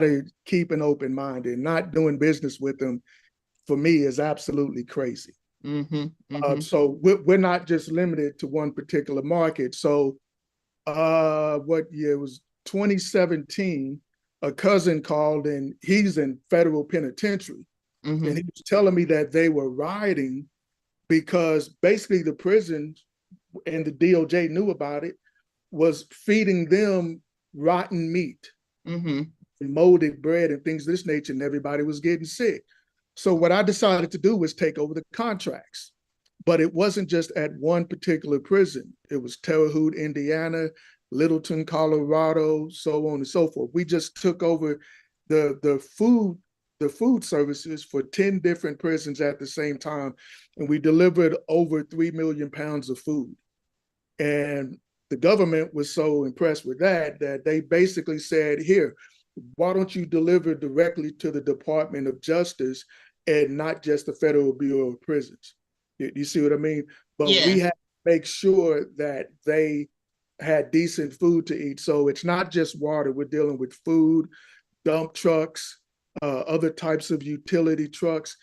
to keep an open mind, and not doing business with them for me is absolutely crazy. So we're not just limited to one particular market. So what year? It was 2017. A cousin called, and he's in federal penitentiary. And he was telling me that they were rioting because basically the prison and the DOJ knew about it, was feeding them rotten meat, molded bread and things of this nature, and everybody was getting sick. So what I decided to do was take over the contracts. But it wasn't just at one particular prison. It was Terre Haute, Indiana, Littleton, Colorado, so on and so forth. We just took over the food services for 10 different prisons at the same time. And we delivered over 3 million pounds of food. And the government was so impressed with that they basically said, here, why don't you deliver directly to the Department of Justice and not just the Federal Bureau of Prisons? You see what I mean? But we had to make sure that they had decent food to eat. So it's not just water. We're dealing with food, dump trucks, other types of utility trucks,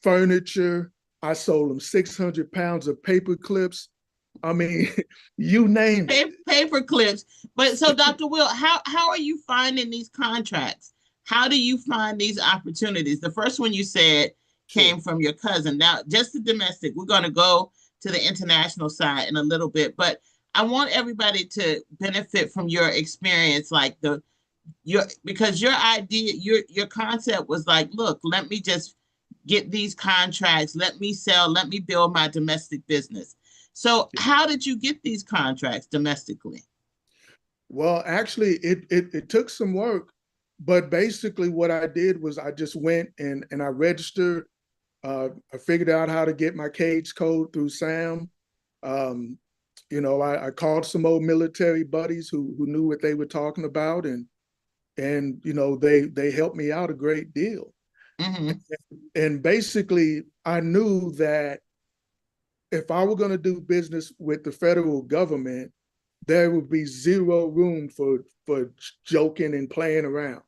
furniture. I sold them 600 pounds of paper clips. I mean, you name it. Paper clips. But so, Dr. Will, how are you finding these contracts? How do you find these opportunities? The first one you said came from your cousin. Now, just the domestic, we're going to go to the international side in a little bit, but I want everybody to benefit from your experience, like because your idea, your concept was like, look, let me just get these contracts, let me sell, let me build my domestic business. So how did you get these contracts domestically? Well, actually, it took some work, but basically what I did was I just went and I registered. I figured out how to get my cage code through SAM. I called some old military buddies who knew what they were talking about, and they helped me out a great deal. And basically, I knew that if I were going to do business with the federal government, there would be zero room for joking and playing around.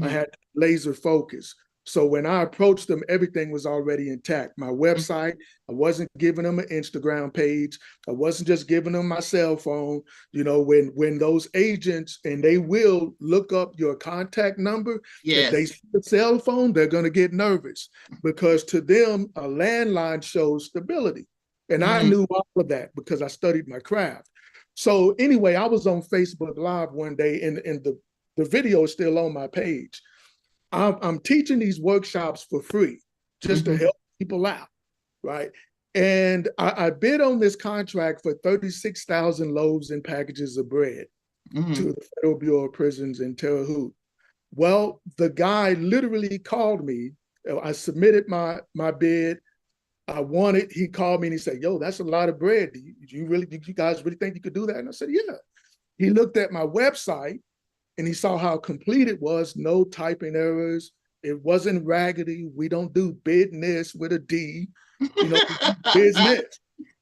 I had laser focus. So when I approached them, everything was already intact. My website, I wasn't giving them an Instagram page. I wasn't just giving them my cell phone. When those agents, and they will look up your contact number, if they see the cell phone, they're going to get nervous, because to them, a landline shows stability. And I knew all of that because I studied my craft. So anyway, I was on Facebook Live one day, and the video is still on my page. I'm teaching these workshops for free just to help people out, right? And I bid on this contract for 36,000 loaves and packages of bread to the Federal Bureau of Prisons in Terre Haute. Well, the guy literally called me. I submitted my bid. I won it. He called me and he said, yo, that's a lot of bread. Do you guys really think you could do that? And I said, yeah. He looked at my website and he saw how complete it was, no typing errors. It wasn't raggedy. We don't do business with a D, business,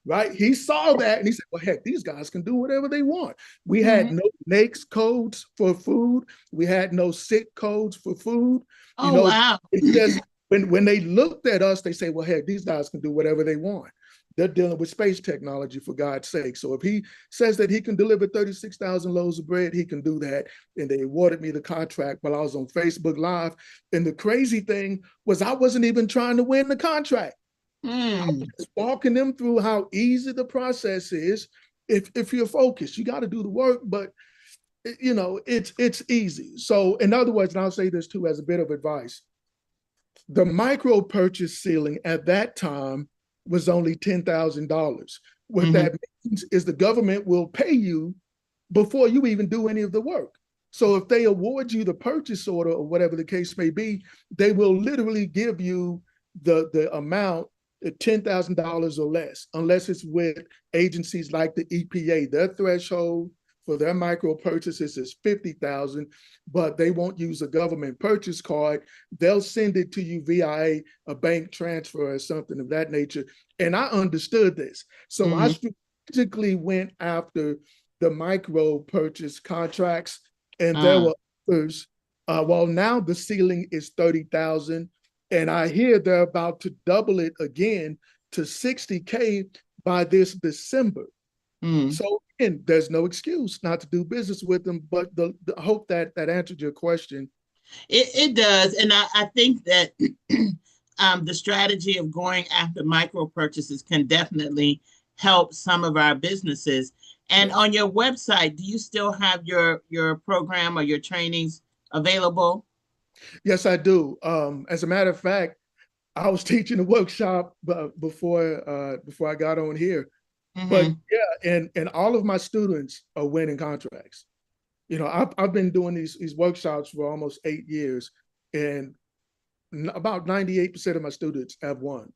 right? He saw that and he said, well, heck, these guys can do whatever they want. We had no NAICS codes for food. We had no SIC codes for food. Wow. It's just, when they looked at us, they say, well, heck, these guys can do whatever they want. They're dealing with space technology, for God's sake. So if he says that he can deliver 36,000 loaves of bread, he can do that. And they awarded me the contract while I was on Facebook Live. And the crazy thing was I wasn't even trying to win the contract. I was just walking them through how easy the process is. If you're focused, you got to do the work, but it's easy. So in other words, and I'll say this too as a bit of advice, the micro purchase ceiling at that time was only $10,000. What that means is the government will pay you before you even do any of the work. So if they award you the purchase order or whatever the case may be, they will literally give you the amount, $10,000 or less, unless it's with agencies like the EPA. Their threshold for their micro purchases is $50,000, but they won't use a government purchase card. They'll send it to you via a bank transfer or something of that nature. And I understood this. So I strategically went after the micro purchase contracts, and there were others Well, now the ceiling is 30,000, and I hear they're about to double it again to 60K by this December. So again, there's no excuse not to do business with them. But I hope that answered your question. It does, and I think that the strategy of going after micro purchases can definitely help some of our businesses. And Yes. on your website, do you still have your program or your trainings available? Yes, I do. As a matter of fact, I was teaching a workshop before I got on here. But Mm-hmm. yeah, and all of my students are winning contracts. You know, I've been doing these workshops for almost 8 years, and about 98% of my students have won.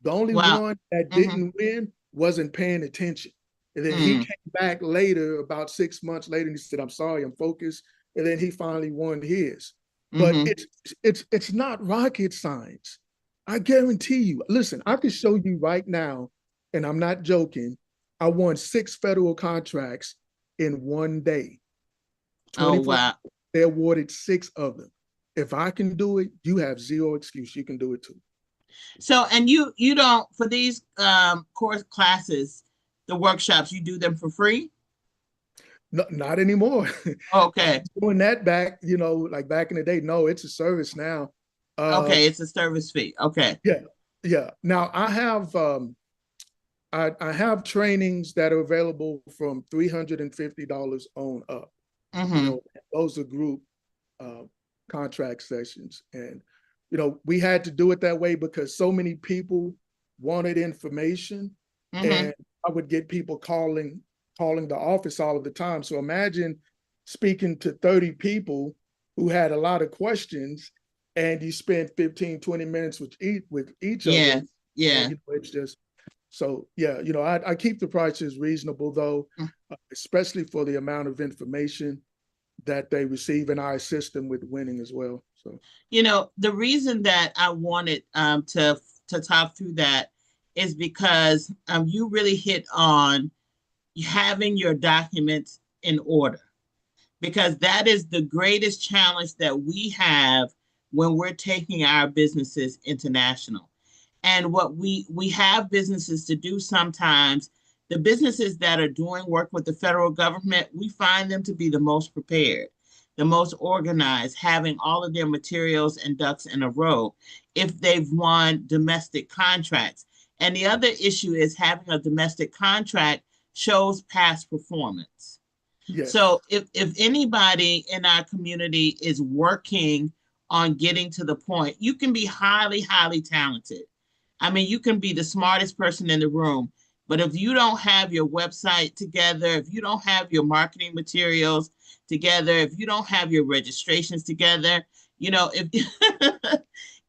The only Wow. one that Mm-hmm. didn't win wasn't paying attention. And then he Mm-hmm. came back later, about 6 months later, and he said, "I'm sorry, I'm focused." And then he finally won his. But Mm-hmm. it's not rocket science. I guarantee you. Listen, I could show you right now, and I'm not joking. I won 6 federal contracts in one day. Oh 24, wow. they awarded 6 of them. If I can do it, you have zero excuse. You can do it too. So, and you don't, for these course classes, the workshops, you do them for free? No, not anymore. I Okay. was doing that back, like back in the day. No, it's a service now. Uh, Okay, it's a service fee. Okay. yeah, yeah. Now I have trainings that are available from $350 on up. Mm-hmm. Those are group uh, contract sessions, and we had to do it that way because so many people wanted information, Mm-hmm. and I would get people calling the office all of the time. So imagine speaking to 30 people who had a lot of questions, and you spend 15, 20 minutes with each of Yeah. them, and Yeah. it's just so yeah. I keep the prices reasonable though, especially for the amount of information that they receive, and I assist them with winning as well. So The reason that I wanted to talk through that is because you really hit on having your documents in order, because that is the greatest challenge that we have when we're taking our businesses international. And what we have businesses to do sometimes, the businesses that are doing work with the federal government, we find them to be the most prepared, the most organized, having all of their materials and ducks in a row if they've won domestic contracts. And the other issue is having a domestic contract shows past performance. yes, So if anybody in our community is working on getting to the point, you can be highly, highly talented. I mean, you can be the smartest person in the room, but if you don't have your website together, if you don't have your marketing materials together, if you don't have your registrations together, if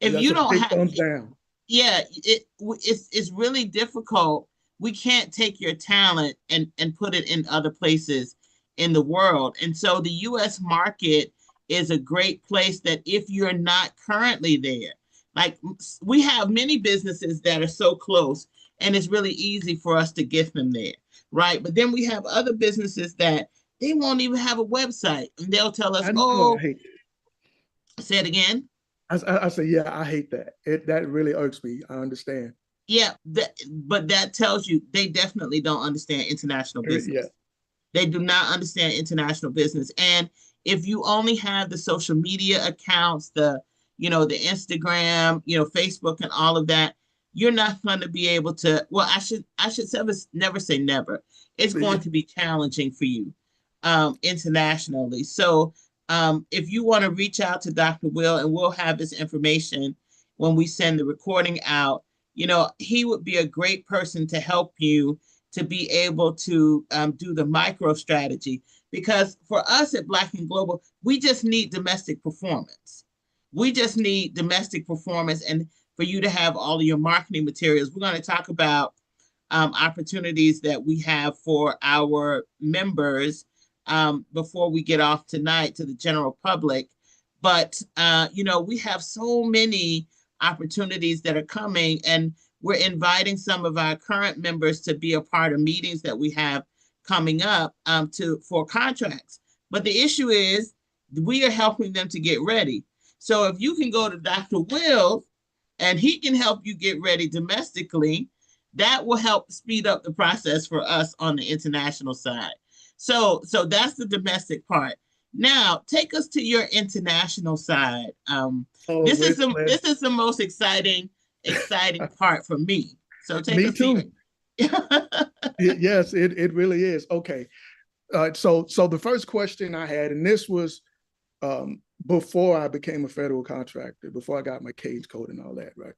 if that's you a don't big have, thumbs down. yeah, it's really difficult. We can't take your talent and put it in other places in the world. And so the US market is a great place that if you're not currently there, like we have many businesses that are so close and it's really easy for us to get them there, right? But then we have other businesses that they won't even have a website and they'll tell us, I know. I "Oh, hate it. say it again." I say, yeah, I hate that. That really irks me. I understand. Yeah, but that tells you they definitely don't understand international Yeah, business. They do not understand international business. And if you only have the social media accounts, the Instagram, Facebook and all of that, you're not going to be able to, well, I should never say never. It's going yeah. to be challenging for you internationally. So if you want to reach out to Dr. Will, and we'll have this information when we send the recording out, he would be a great person to help you to be able to do the micro strategy. Because for us at Black and Global, we just need domestic performance. We just need domestic performance, and for you to have all of your marketing materials. We're going to talk about opportunities that we have for our members before we get off tonight to the general public. But, we have so many opportunities that are coming, and we're inviting some of our current members to be a part of meetings that we have coming up for contracts. But the issue is we are helping them to get ready. So if you can go to Dr. Will and he can help you get ready domestically, that will help speed up the process for us on the international side. So that's the domestic part. Now take us to your international side. Oh, This is with this is the most exciting part for me. So take me us to too. your Yes, it really is. Okay. So the first question I had, and this was before I became a federal contractor, before I got my cage code and all that, right?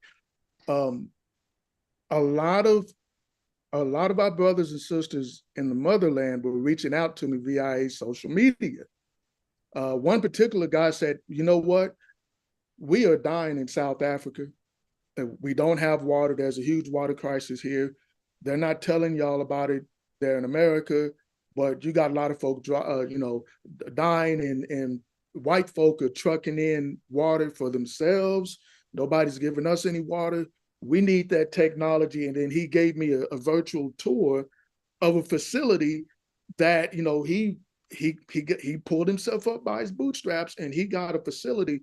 Um, a lot of our brothers and sisters in the motherland were reaching out to me via social media. One particular guy said, "You know what? We are dying in South Africa. We don't have water. There's a huge water crisis here. They're not telling y'all about it there in America, but you got a lot of folks, dying, and white folk are trucking in water for themselves. Nobody's giving us any water. We need that technology." And then he gave me a virtual tour of a facility that, he pulled himself up by his bootstraps, and he got a facility.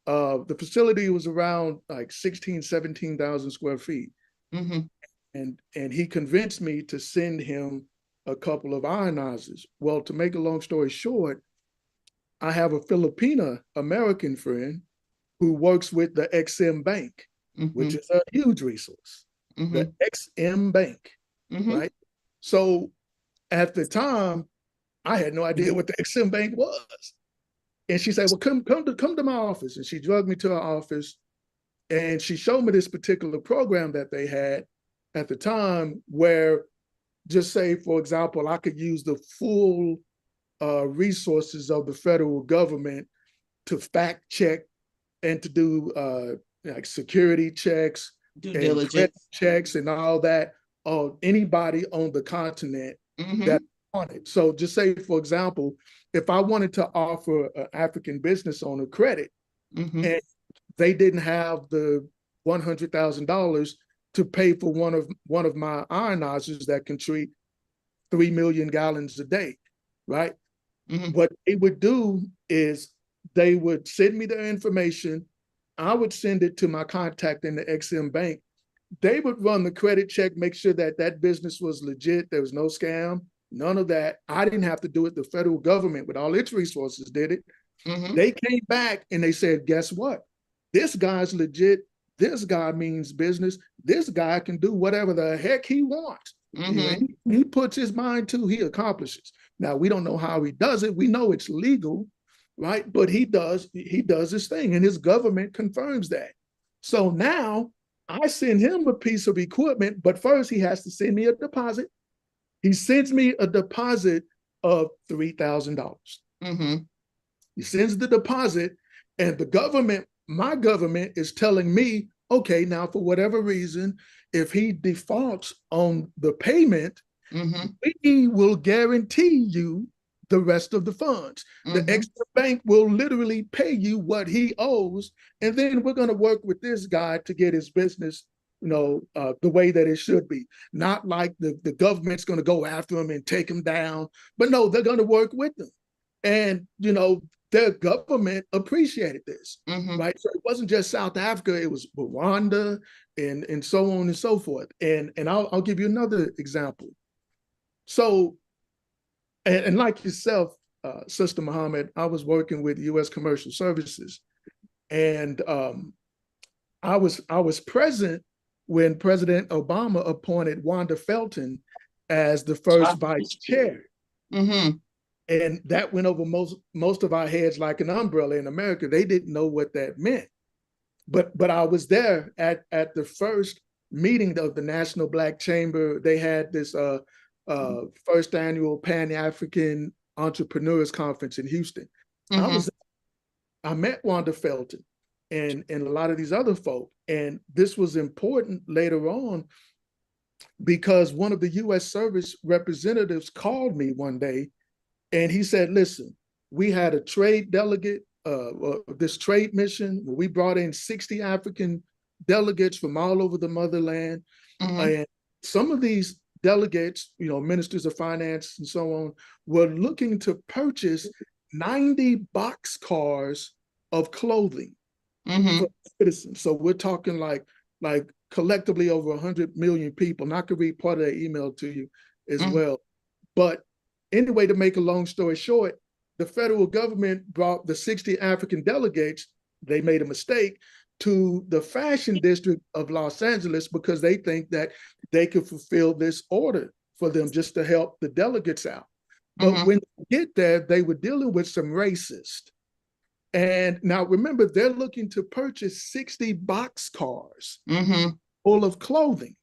The facility was around like 16, 17,000 square feet. mm-hmm. And he convinced me to send him a couple of ionizers. Well, to make a long story short, I have a Filipina American friend who works with the XM Bank, Mm-hmm. which is a huge resource. Mm-hmm. The XM Bank, mm-hmm. right? So at the time, I had no idea what the XM Bank was. And she said, "Well, come to my office." And she drugged me to her office, and she showed me this particular program that they had at the time, where, just say, for example, I could use the full resources of the federal government to fact check and to do like security checks, due and diligence checks and all that of anybody on the continent mm-hmm. that wanted. So just say, for example, if I wanted to offer an African business owner credit, mm-hmm. and they didn't have the $100,000 to pay for one of my ionizers that can treat 3 million gallons a day, right? Mm-hmm. What they would do is they would send me their information. I would send it to my contact in the XM Bank. They would run the credit check, make sure that that business was legit. There was no scam, none of that. I didn't have to do it. The federal government, with all its resources, did it. Mm-hmm. They came back and they said, "Guess what? This guy's legit. This guy means business. This guy can do whatever the heck he wants." Mm-hmm. He puts his mind to, he accomplishes. Now, we don't know how he does it. We know it's legal, right? But he does his thing, and his government confirms that. So now I send him a piece of equipment, but first he has to send me a deposit. He sends me a deposit of $3,000. Mm-hmm. He sends the deposit, and the government, my government, is telling me, okay, now for whatever reason, if he defaults on the payment, mm-hmm. we will guarantee you the rest of the funds. Mm-hmm. The extra bank will literally pay you what he owes, and then we're going to work with this guy to get his business, the way that it should be. Not like the government's going to go after him and take him down, but no, they're going to work with them. And, their government appreciated this, mm-hmm. right? So it wasn't just South Africa, it was Rwanda and so on and so forth. And I'll give you another example. So, and like yourself, Sister Muhammad, I was working with U.S. Commercial Services, and I was present when President Obama appointed Wanda Felton as the first vice chair. Mm-hmm. And that went over most of our heads like an umbrella in America. They didn't know what that meant. But I was there at the first meeting of the National Black Chamber. They had this first annual Pan-African Entrepreneurs Conference in Houston. Mm-hmm. I met Wanda Felton and a lot of these other folk. And this was important later on because one of the U.S. service representatives called me one day, and he said, "Listen, we had a trade delegate, this trade mission, where we brought in 60 African delegates from all over the motherland. Mm-hmm. And some of these delegates, ministers of finance and so on, were looking to purchase 90 boxcars of clothing Mm-hmm. for citizens. So we're talking like collectively over 100 million people. And I could read part of that email to you as Mm-hmm. well. But anyway, to make a long story short, the federal government brought the 60 African delegates, they made a mistake, to the fashion district of Los Angeles because they think that they could fulfill this order for them just to help the delegates out. But Mm-hmm. when they get there, they were dealing with some racists. And now remember, they're looking to purchase 60 boxcars Mm-hmm. full of clothing.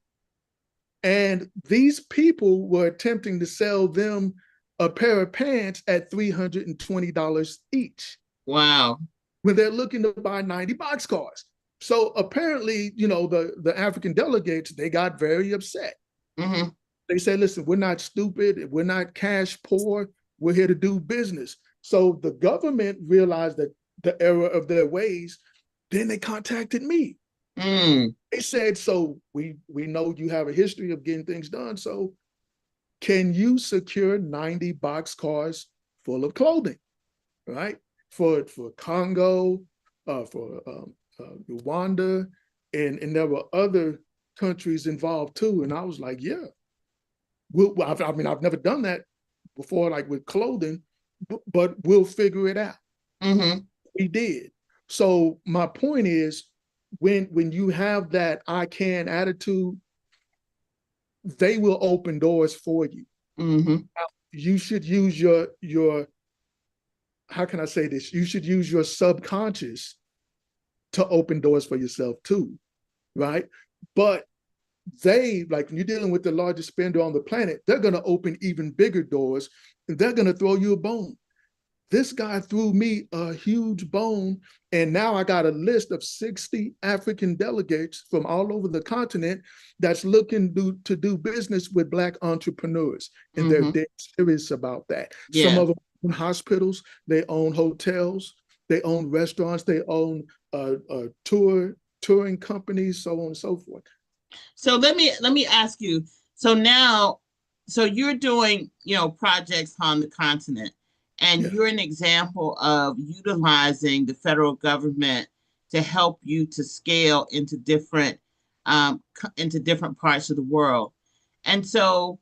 And these people were attempting to sell them a pair of pants at $320 each Wow. when they're looking to buy 90 boxcars. So apparently, the African delegates, they got very upset. Mm-hmm. They said, listen, we're not stupid. We're not cash poor. We're here to do business. So the government realized that the error of their ways. Then they contacted me. Mm. They said, so we know you have a history of getting things done. So can you secure 90 boxcars full of clothing, right? For Congo, for Rwanda, and there were other countries involved too. And I was like, yeah. I've never done that before, like with clothing, but we'll figure it out. Mm-hmm. We did. So my point is, when you have that I can attitude, they will open doors for you. Mm-hmm. You should use your how can I say this? You should use your subconscious to open doors for yourself too, right? But they, like when you're dealing with the largest spender on the planet, they're going to open even bigger doors and they're going to throw you a bone. This guy threw me a huge bone, and now I got a list of 60 African delegates from all over the continent that's looking to do business with Black entrepreneurs, and they're Mm-hmm. dead serious about that. Some Yeah. of them own hospitals, they own hotels, they own restaurants, they own touring companies, so on and so forth. So let me ask you. So now, so you're doing, projects on the continent, and Yeah. you're an example of utilizing the federal government to help you to scale into different parts of the world. And so,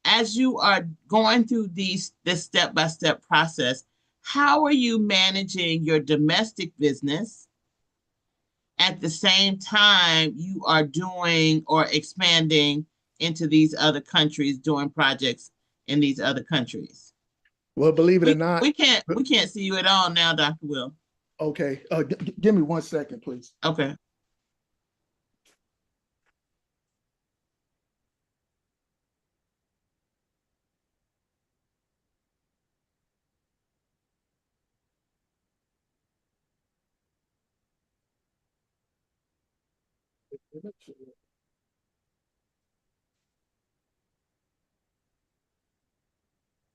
as you are going through this step-by-step process, how are you managing your domestic business at the same time you are doing or expanding into these other countries, doing projects in these other countries? Well, believe it or We not, we can't see you at all now, Dr. Will. okay, give me 1 second, please. Okay.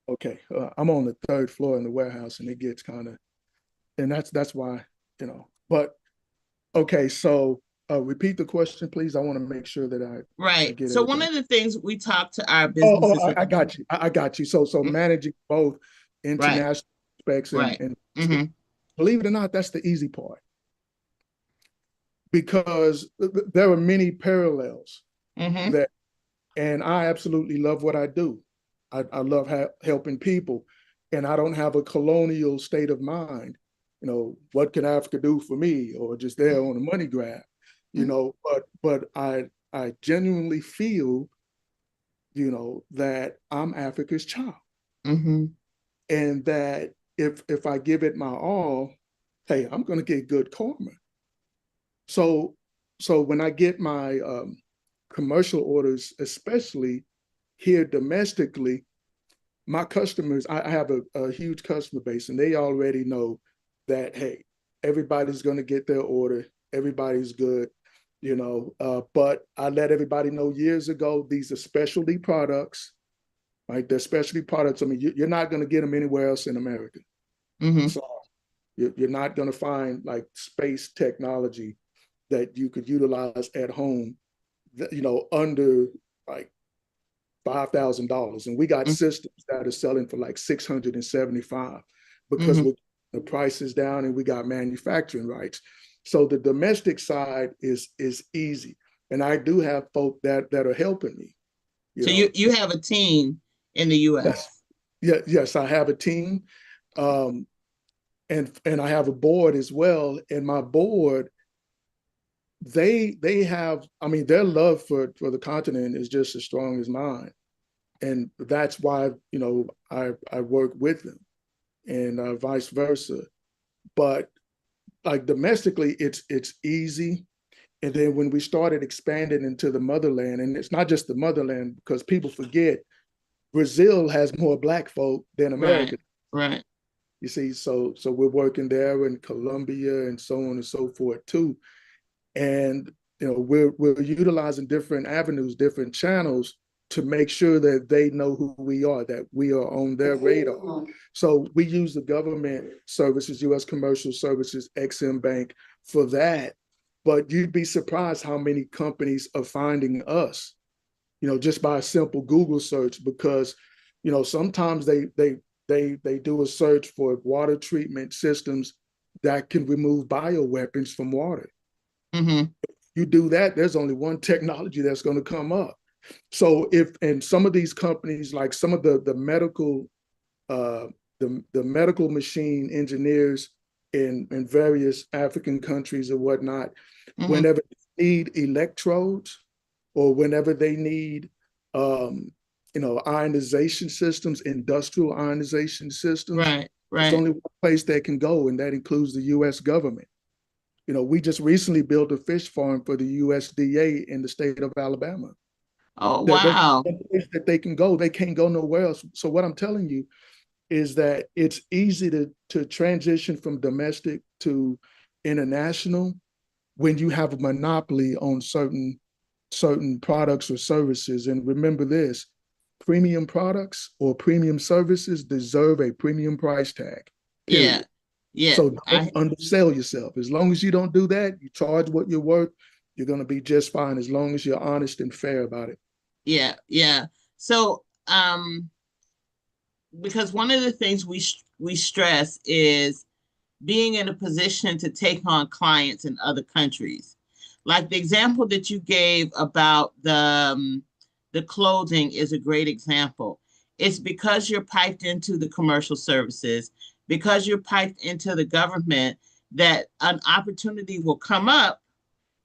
Okay, I'm on the third floor in the warehouse, and it gets and that's why, But okay, so repeat the question, please. I want to make sure that I Right. get So one everything. of the things we talk to our Oh, businesses I got you. I got you. So Mhm. managing both Right. international aspects Right. and Mm-hmm. believe it or not, that's the easy part because there are many parallels Mm-hmm. that, and I absolutely love what I do. I love helping people, and I don't have a colonial state of mind. What can Africa do for me, or just there on a money grab? But I genuinely feel, that I'm Africa's child, Mm-hmm. and that if I give it my all, hey, I'm going to get good karma. So when I get my commercial orders, especially here domestically, my customers, I have a huge customer base, and they already know that, hey, everybody's going to get their order. Everybody's good, but I let everybody know years ago, these are specialty products, right? They're specialty products. I mean, you're not going to get them anywhere else in America. Mm-hmm. So you're not going to find like space technology that you could utilize at home, under like $5,000. And we got systems that are selling for like 675. because the price is down and we got manufacturing rights. So the domestic side is easy. And I do have folk that are helping me. So you have a team in the US. Yes, I have a team. And I have a board as well. And my board, they have, I mean, their love for the continent is just as strong as mine. And that's why, I work with them, and vice versa. But like domestically, it's easy. And then when we started expanding into the motherland, and it's not just the motherland, because people forget Brazil has more Black folk than America. Right. You see, so we're working there in Colombia and so on and so forth too. And we're utilizing different avenues, different channels to make sure that they know who we are, that we are on their radar. So we use the government services, U.S. Commercial Services, Ex-Im Bank for that. But you'd be surprised how many companies are finding us, just by a simple Google search, because, sometimes they do a search for water treatment systems that can remove bioweapons from water. You do that, there's only one technology that's going to come up. So and some of these companies, like some of the medical, the medical machine engineers in various African countries or whatnot, whenever they need electrodes or whenever they need, ionization systems, industrial ionization systems, right. There's only one place they can go, and that includes the U.S. government. We just recently built a fish farm for the USDA in the state of Alabama. Oh, wow. That they can go. They can't go nowhere else. So what I'm telling you is that it's easy to transition from domestic to international when you have a monopoly on certain products or services. And remember this, premium products or premium services deserve a premium price tag. Period. Yeah. So don't undersell yourself. As long as you don't do that, you charge what you're worth, you're going to be just fine, as long as you're honest and fair about it. Yeah. So, because one of the things we stress is being in a position to take on clients in other countries. Like the example that you gave about the clothing is a great example. It's because you're piped into the commercial services, because you're piped into the government, that an opportunity will come up,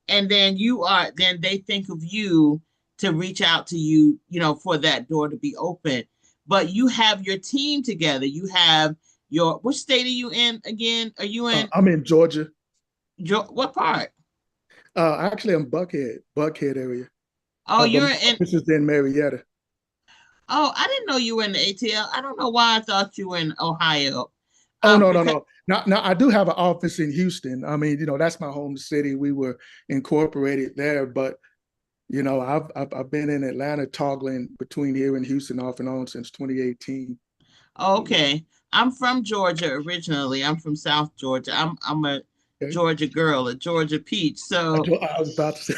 and then they think of you to reach out to you, for that door to be open. But you have your team together. You have which state are you in again? Are you in? I'm in Georgia. What part? Actually, I'm Buckhead area. Oh, you're in. This is in Marietta. Oh, I didn't know you were in the ATL. I don't know why I thought you were in Ohio. No. Now, I do have an office in Houston. I mean, that's my home city. We were incorporated there, but I've been in Atlanta toggling between here and Houston off and on since 2018. Okay. I'm from Georgia originally. I'm from South Georgia. I'm a Georgia girl, a Georgia peach. So I was about to say.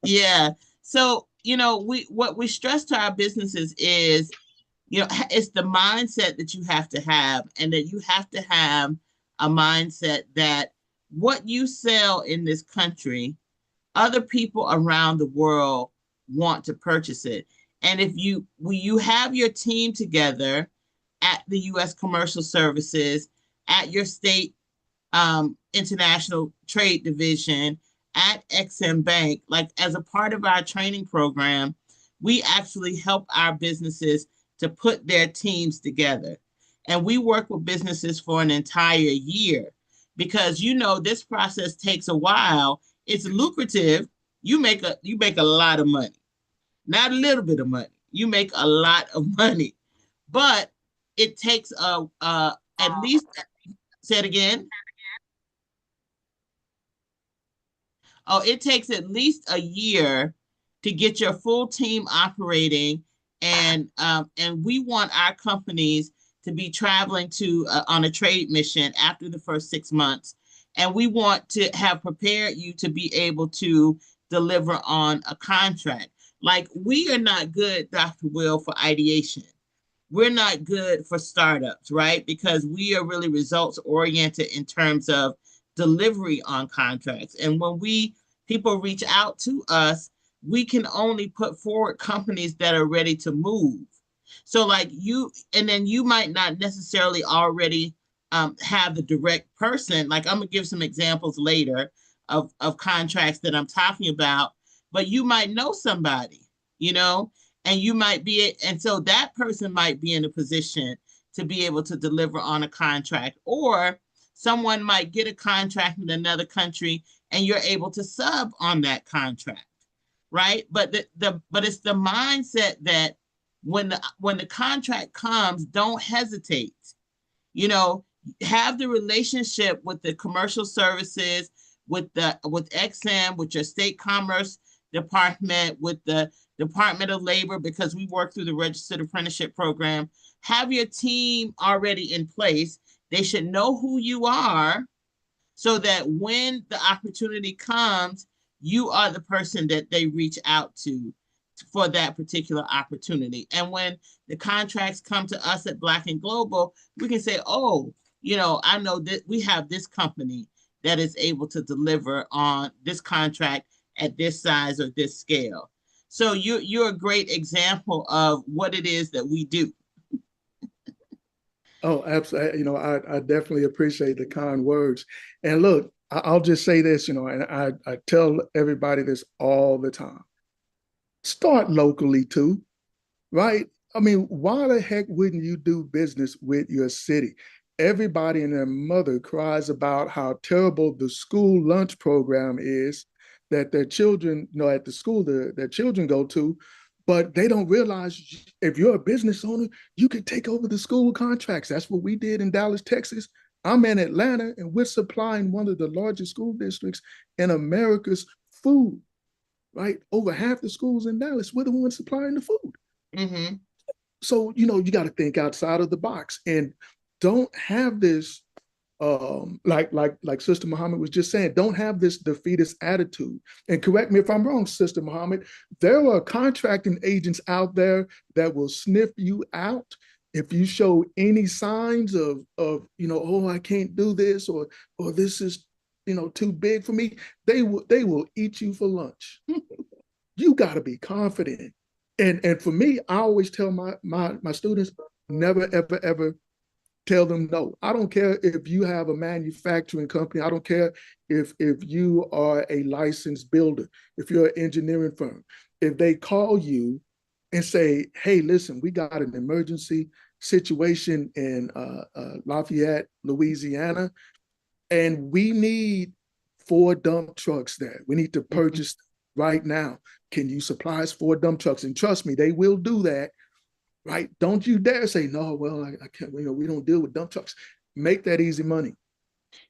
Yeah. So, what we stress to our businesses is, it's the mindset that you have to have, and that you have to have a mindset that what you sell in this country, other people around the world want to purchase it. And if you have your team together at the U.S. Commercial Services, at your state international trade division, at Ex-Im Bank, like as a part of our training program, we actually help our businesses to put their teams together. And we work with businesses for an entire year, because this process takes a while. It's lucrative. You make a lot of money, not a little bit of money. You make a lot of money, but it takes at least, say it again. Oh, it takes at least a year to get your full team operating, and we want our companies to be traveling to on a trade mission after the first 6 months, and we want to have prepared you to be able to deliver on a contract. Like, we are not good, Dr. Will, for ideation. we're not good for startups, right? Because we are really results oriented in terms of delivery on contracts. And when people reach out to us, we can only put forward companies that are ready to move. So like you, and then you might not necessarily already have the direct person. Like I'm gonna give some examples later of contracts that I'm talking about, but you might know somebody, you know, and you might be, and so that person might be in a position to be able to deliver on a contract, or someone might get a contract in another country and you're able to sub on that contract, right? But but it's the mindset that when the contract comes, don't hesitate. You know, have the relationship with the commercial services, with XM, with your state commerce department, with the Department of Labor, because we work through the registered apprenticeship program. Have your team already in place. They should know who you are so that when the opportunity comes, you are the person that they reach out to for that particular opportunity. And when the contracts come to us at Black and Global, we can say, oh, you know, I know that we have this company that is able to deliver on this contract at this size or this scale. So you're a great example of what it is that we do. Oh, absolutely. You know, I definitely appreciate the kind words. And look, I'll just say this, you know, and I tell everybody this all the time. Start locally too, right? I mean, why the heck wouldn't you do business with your city? Everybody and their mother cries about how terrible the school lunch program is that their children, you know, at the school their children go to, but they don't realize if you're a business owner, you can take over the school contracts. That's what we did in Dallas, Texas. I'm in Atlanta, and we're supplying one of the largest school districts in America's food, right? Over half the schools in Dallas, we're the ones supplying the food. Mm-hmm. So, you know, you got to think outside of the box and don't have this like Sister Muhammad was just saying, don't have this defeatist attitude. And correct me if I'm wrong, Sister Muhammad, there are contracting agents out there that will sniff you out if you show any signs of you know, oh, I can't do this, or this is, you know, too big for me. They will eat you for lunch. You got to be confident. And for me, I always tell my students, never ever ever tell them no. I don't care if you have a manufacturing company. I don't care if you are a licensed builder, if you're an engineering firm. If they call you and say, hey, listen, we got an emergency situation in Lafayette, Louisiana, and we need 4 dump trucks there. We need to purchase right now. Can you supply us 4 dump trucks? And trust me, they will do that, right? Don't you dare say, no, well, I can't, you know, we don't deal with dump trucks. Make that easy money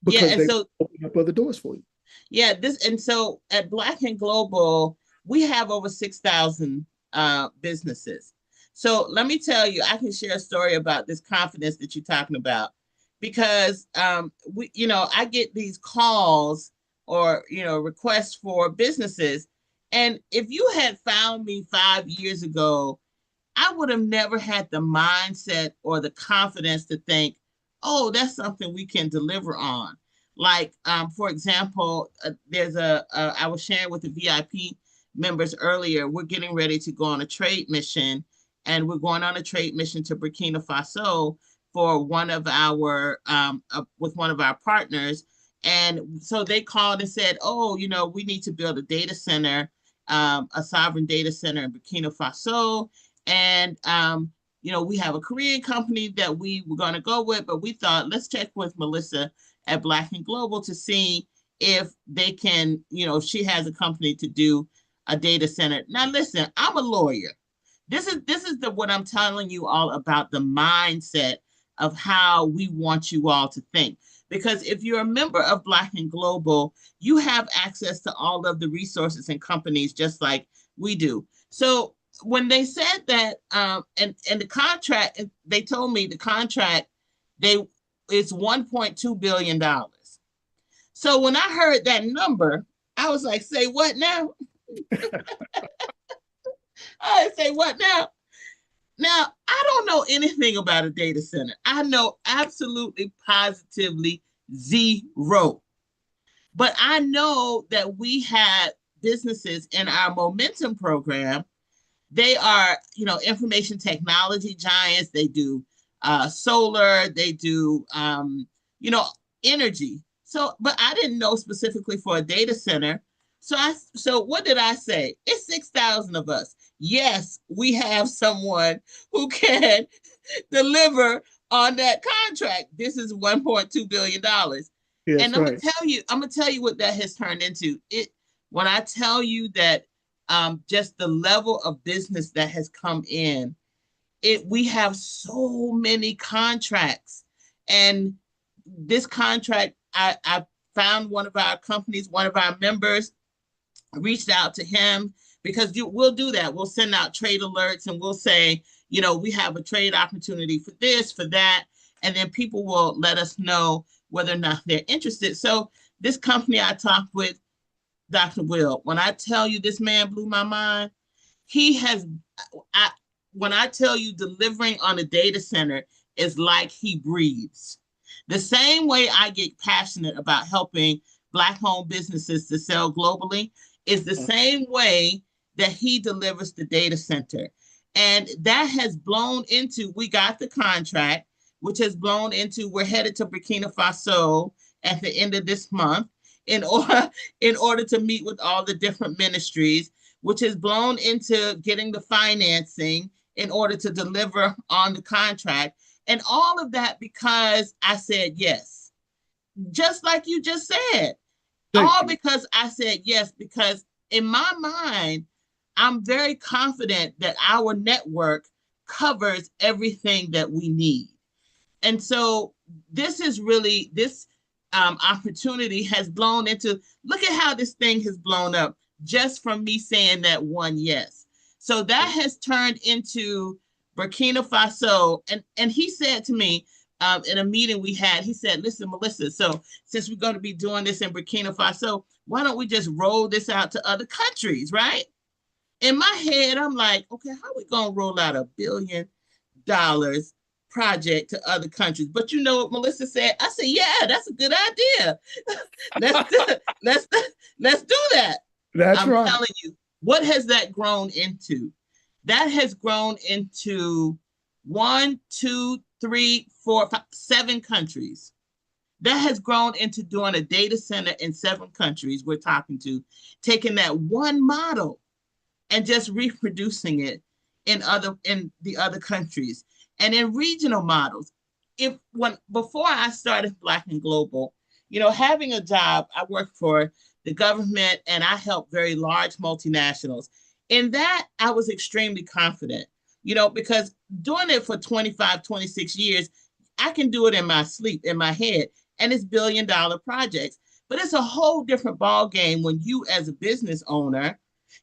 Yeah, because and they so open up other doors for you. yeah, and so at Black and Global, we have over 6,000 businesses. So let me tell you, I can share a story about this confidence that you're talking about, because we, you know, I get these calls or, you know, requests for businesses, and if you had found me 5 years ago, I would have never had the mindset or the confidence to think, oh, that's something we can deliver on. Like, for example, I was sharing with the VIP members earlier, we're getting ready to go on a trade mission, and we're going on a trade mission to Burkina Faso for with one of our partners. And so they called and said, oh, you know, we need to build a data center, a sovereign data center in Burkina Faso. And, you know, we have a Korean company that we were going to go with, but we thought, let's check with Melissa at Black and Global to see if they can, you know, she has a company to do a data center. Now, listen, I'm a lawyer. This is what I'm telling you all about, the mindset of how we want you all to think. Because if you're a member of Black and Global, you have access to all of the resources and companies just like we do. So when they said that, and the contract, they told me the contract, it's $1.2 billion. So when I heard that number, I was like, say what now? I say what now? Now, I don't know anything about a data center. I know absolutely positively zero. But I know that we had businesses in our momentum program. They are, information technology giants. They do solar. They do, you know, energy. So, but I didn't know specifically for a data center. So what did I say? It's 6,000 of us. Yes, we have someone who can deliver on that contract. This is $1.2 billion. Yes, And right. I'm gonna tell you what that has turned into. It when I tell you that just the level of business that has come in, we have so many contracts. And this contract, I found one of our companies, one of our members, reached out to him because we'll do that. We'll send out trade alerts and we'll say, we have a trade opportunity for this, for that. And then people will let us know whether or not they're interested. So this company I talked with, Dr. Will, when I tell you this man blew my mind, he has, I, when I tell you delivering on a data center is like he breathes. The same way I get passionate about helping Black-owned businesses to sell globally is the same way that he delivers the data center. And that has blown into, we got the contract, which has blown into, we're headed to Burkina Faso at the end of this month in order to meet with all the different ministries, which has blown into getting the financing in order to deliver on the contract. And all of that because I said yes. Just like you just said. All because I said yes, because in my mind, I'm very confident that our network covers everything that we need. And so this is really, this opportunity has blown into, look at how this thing has blown up just from me saying that one yes. So that has turned into Burkina Faso. And he said to me in a meeting we had, he said, listen, Melissa, so since we're going to be doing this in Burkina Faso, why don't we just roll this out to other countries, right? In my head, I'm like, okay, how are we going to roll out $1 billion project to other countries? But you know what Melissa said? I said, yeah, that's a good idea. let's do that. That's I'm right. telling you, what has that grown into? That has grown into 1, 2, 3, 4, 5, 7 countries. That has grown into doing a data center in 7 countries we're talking to, taking that one model and just reproducing it in the other countries and in regional models. Before I started Black and Global, having a job, I worked for the government and I helped very large multinationals. In that, I was extremely confident, because doing it for 25, 26 years, I can do it in my sleep, in my head, and it's $1 billion projects. But it's a whole different ball game when you, as a business owner,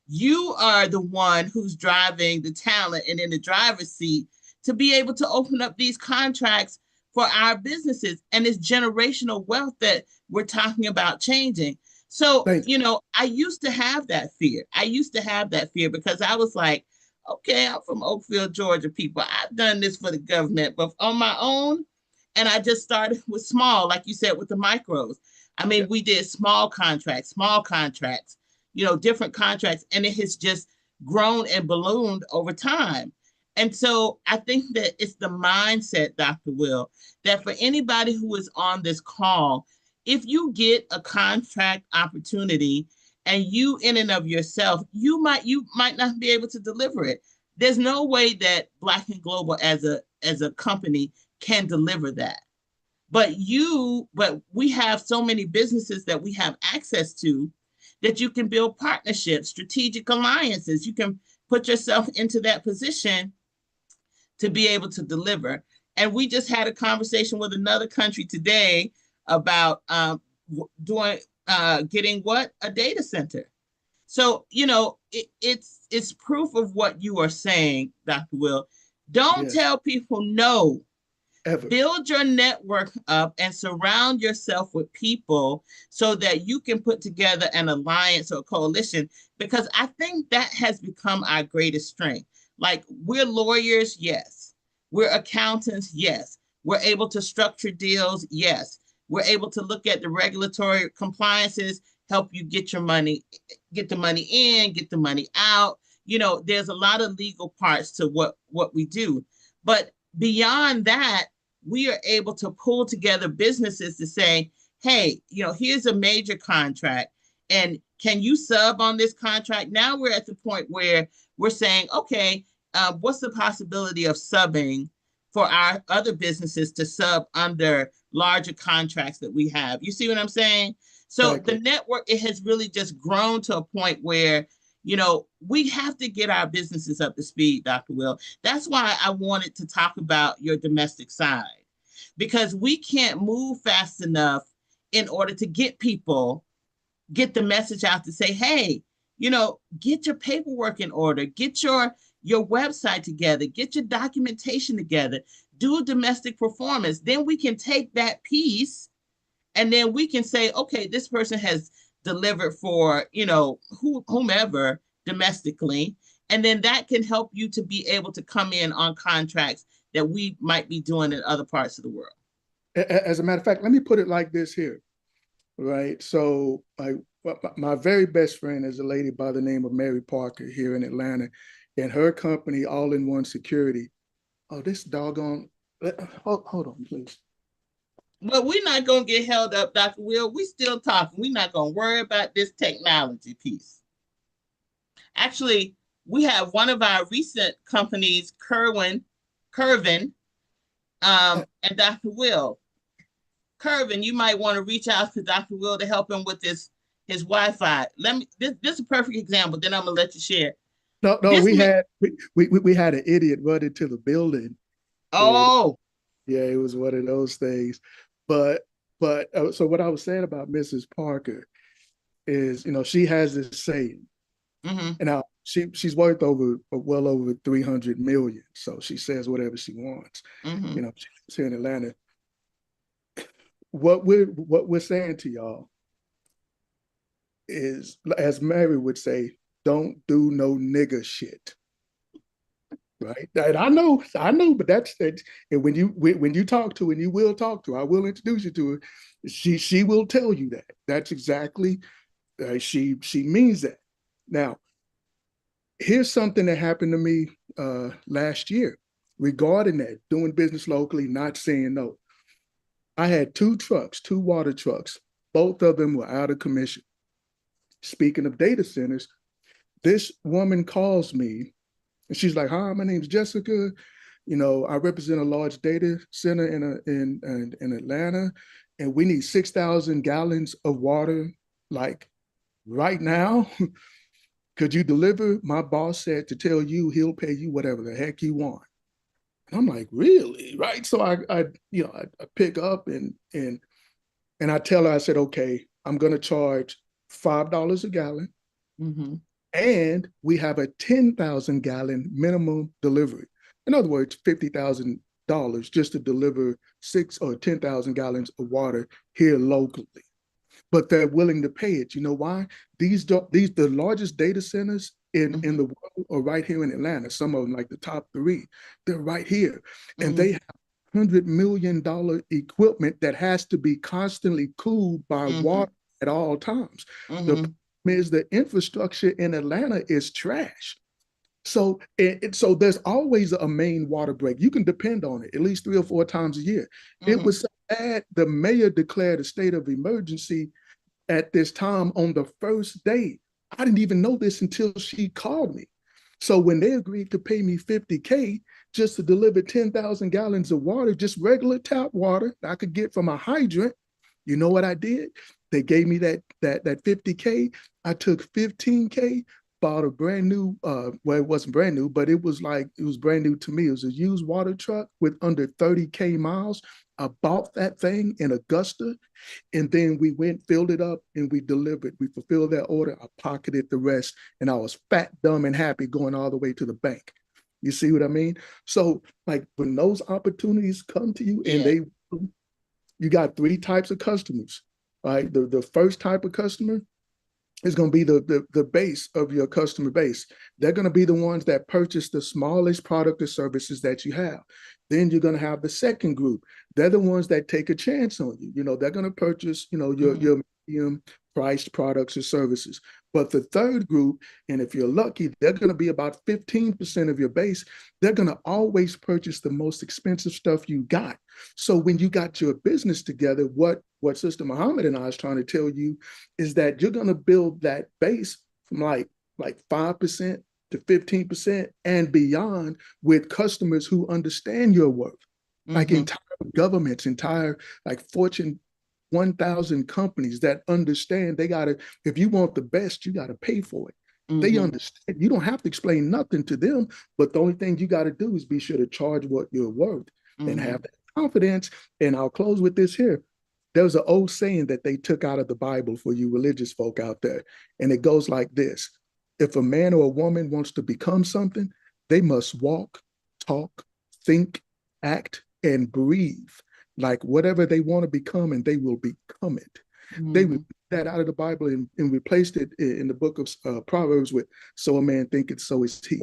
you are the one who's driving the talent and in the driver's seat to be able to open up these contracts for our businesses. And it's generational wealth that we're talking about changing. So, I used to have that fear. I used to have that fear because I was like, okay, I'm from Oakville, Georgia, people. I've done this for the government, but on my own. And I just started with small, like you said, with the micros. I mean, we did small contracts, different contracts, and it has just grown and ballooned over time. And so I think that it's the mindset, Dr. Will, that for anybody who is on this call, if you get a contract opportunity and you in and of yourself, you might not be able to deliver it. There's no way that Black and Global as a company can deliver that. But we have so many businesses that we have access to that you can build partnerships, strategic alliances. You can put yourself into that position to be able to deliver. And we just had a conversation with another country today about getting a data center. So, it's proof of what you are saying, Dr. Will. Don't tell people no. Ever. Build your network up and surround yourself with people so that you can put together an alliance or a coalition, because I think that has become our greatest strength. Like, we're lawyers, yes. We're accountants, yes. We're able to structure deals, yes. We're able to look at the regulatory compliances, help you get your money, get the money in, get the money out. You know, there's a lot of legal parts to what we do. But beyond that, we are able to pull together businesses to say, hey, you know, here's a major contract, and can you sub on this contract? Now we're at the point where we're saying, okay, what's the possibility of subbing for our other businesses to sub under larger contracts that we have? You see what I'm saying? So Exactly. the network, it has really just grown to a point where, you know, we have to get our businesses up to speed, Dr. Will. That's why I wanted to talk about your domestic side, because we can't move fast enough in order to get people, get the message out to say, hey, you know, get your paperwork in order, get your website together, get your documentation together, do a domestic performance. Then we can take that piece and then we can say, okay, this person has delivered for, you know, whomever domestically. And then that can help you to be able to come in on contracts that we might be doing in other parts of the world. As a matter of fact, let me put it like this here, right? So my very best friend is a lady by the name of Mary Parker here in Atlanta, and her company, All in One Security. Oh, this doggone, hold on, please. But we're not going to get held up, Dr. Will. We still talking. We're not going to worry about this technology piece. Actually, we have one of our recent companies, Curvin, and Dr. Will. Curvin, you might want to reach out to Dr. Will to help him with his Wi-Fi. This is a perfect example. Then I'm gonna let you share. No, we had an idiot run into the building. Oh, yeah, it was one of those things. But so what I was saying about Mrs. Parker is, you know, she has this saying, and now she's worth well over 300 million. So she says whatever she wants. You know, she's here in Atlanta. What we're saying to y'all is, as Mary would say, don't do no nigger shit. Right. And I know, but that's it. And when you talk to her, and you will talk to her, I will introduce you to her. She will tell you that. That's exactly, she means that. Now, here's something that happened to me last year regarding that, doing business locally, not saying no. I had two water trucks. Both of them were out of commission. Speaking of data centers, this woman calls me and she's like, hi, my name's Jessica. You know, I represent a large data center in Atlanta, and we need 6,000 gallons of water, like right now. Could you deliver? My boss said to tell you he'll pay you whatever the heck you want. And I'm like, really? Right? So I pick up and I tell her, I said, okay, I'm going to charge $5 a gallon. And we have a 10,000 gallon minimum delivery. In other words, $50,000 just to deliver 6 or 10,000 gallons of water here locally. But they're willing to pay it. You know why? The largest data centers in the world are right here in Atlanta. Some of them, like the top 3, they're right here. And they have $100 million equipment that has to be constantly cooled by water at all times. The problem is the infrastructure in Atlanta is trash. So there's always a main water break. You can depend on it at least 3 or 4 times a year. It was so bad, the mayor declared a state of emergency at this time on the first day. I didn't even know this until she called me. So when they agreed to pay me $50K just to deliver 10,000 gallons of water, just regular tap water I could get from a hydrant, you know what I did? They gave me that $50K. I took $15K, bought a brand new, well, it wasn't brand new, but it was brand new to me. It was a used water truck with under 30K miles. I bought that thing in Augusta, and then we went, filled it up, and we delivered. We fulfilled that order. I pocketed the rest, and I was fat, dumb, and happy going all the way to the bank. You see what I mean? So, like, when those opportunities come to you, and you got 3 types of customers, right? The first type of customer, is going to be the base of your customer base. They're going to be the ones that purchase the smallest product or services that you have. Then you're going to have the second group. They're the ones that take a chance on you. They're going to purchase, your medium priced products or services. But the third group, and if you're lucky, they're going to be about 15% of your base. They're going to always purchase the most expensive stuff you got. So when you got your business together, what Sister Muhammad and I is trying to tell you is that you're going to build that base from like 5% to 15% and beyond with customers who understand your worth. Like entire governments, entire like Fortune 1,000 companies that understand if you want the best, you got to pay for it. They understand. You don't have to explain nothing to them, but the only thing you got to do is be sure to charge what you're worth and have that confidence. And I'll close with this here. There's an old saying that they took out of the Bible for you religious folk out there. And it goes like this. If a man or a woman wants to become something, they must walk, talk, think, act, and breathe like whatever they want to become, and they will become it. They would that out of the Bible and replaced it in the book of Proverbs with, so a man thinketh, so is he.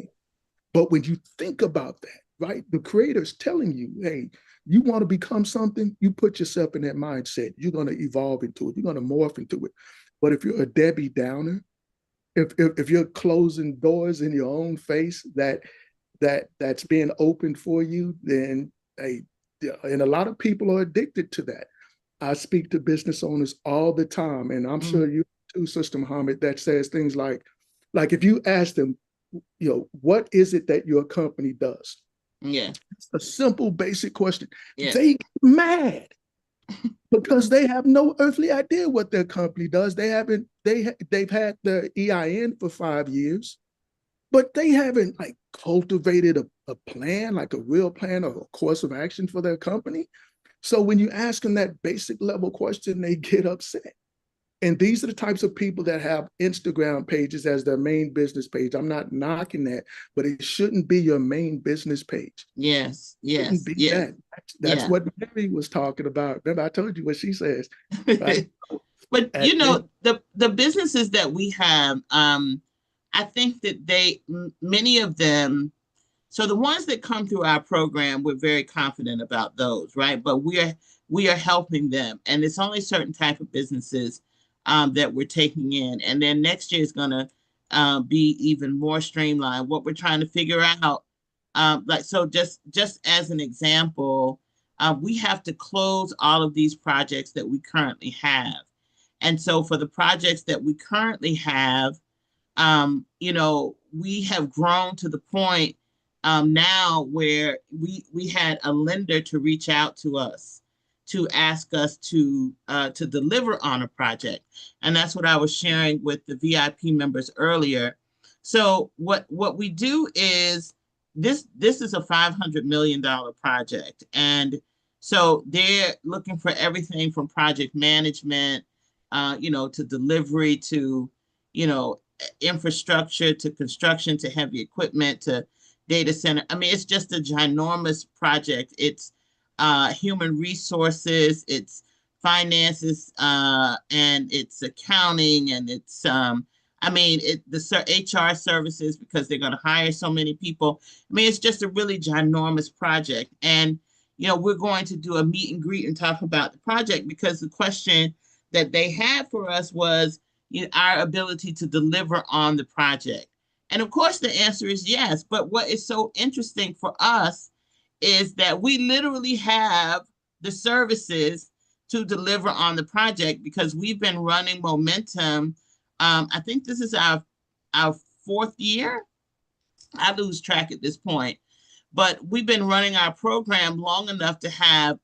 But when you think about that, right, the Creator's telling you, hey, you want to become something, you put yourself in that mindset. You're going to evolve into it. You're going to morph into it. But if you're a Debbie Downer, if you're closing doors in your own face that's being opened for you, then and a lot of people are addicted to that. I speak to business owners all the time, and I'm sure you too, Sister Muhammad, that says things like if you ask them, what is it that your company does? Yeah. It's a simple, basic question. Yeah. They get mad because they have no earthly idea what their company does. They've had the EIN for 5 years, but they haven't like cultivated a plan, like a real plan or a course of action for their company. So when you ask them that basic level question, they get upset. And these are the types of people that have Instagram pages as their main business page. I'm not knocking that, but it shouldn't be your main business page. Yes, yes, it shouldn't be that. That's what Mary was talking about. Remember, I told you what she says. Right? But the businesses that we have, I think that many of them. So the ones that come through our program, we're very confident about those, right? But we are helping them, and it's only certain type of businesses that we're taking in, and then next year is going to be even more streamlined. What we're trying to figure out, just as an example, we have to close all of these projects that we currently have, and so for the projects that we currently have, we have grown to the point now where we had a lender to reach out to us to ask us to deliver on a project. And that's what I was sharing with the VIP members earlier. So what we do is this is a $500 million project. And so they're looking for everything from project management, to delivery, to, infrastructure, to construction, to heavy equipment, to data center. I mean, it's just a ginormous project. It's human resources, it's finances, and it's accounting, and it's the HR services, because they're going to hire so many people. I mean, it's just a really ginormous project. And, we're going to do a meet and greet and talk about the project, because the question that they had for us was our ability to deliver on the project. And of course, the answer is yes. But what is so interesting for us is that we literally have the services to deliver on the project, because we've been running momentum. I think this is our 4th year. I lose track at this point. But we've been running our program long enough to have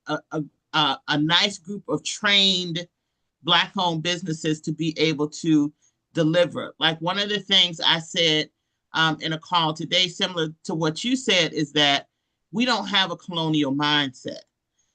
a nice group of trained Black-owned businesses to be able to deliver. Like one of the things I said in a call today, similar to what you said, is that we don't have a colonial mindset.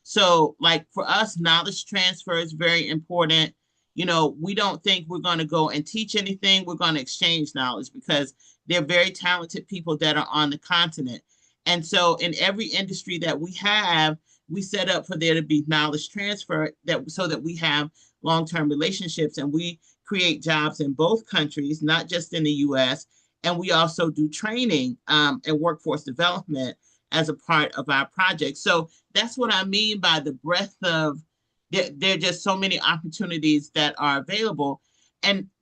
So like for us, knowledge transfer is very important. We don't think we're going to go and teach anything. We're going to exchange knowledge, because they're very talented people that are on the continent. And so in every industry that we have, we set up for there to be knowledge transfer, so that we have long-term relationships, and we create jobs in both countries, not just in the US. And we also do training and workforce development as a part of our project. So that's what I mean by the breadth of, there are just so many opportunities that are available.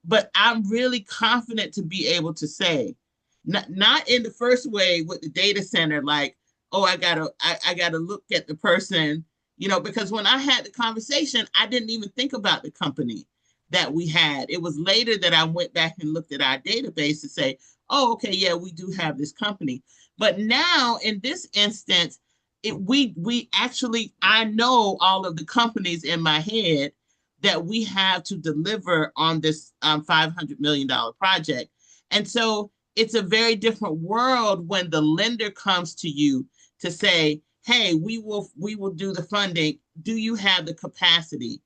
But I'm really confident to be able to say, not in the first way with the data center, like, oh, I gotta look at the person, because when I had the conversation, I didn't even think about the company that we had. It was later that I went back and looked at our database to say, oh, okay, yeah, we do have this company. But now in this instance, we actually, I know all of the companies in my head that we have to deliver on this $500 million project. And so it's a very different world when the lender comes to you to say, hey, we will do the funding. Do you have the capacity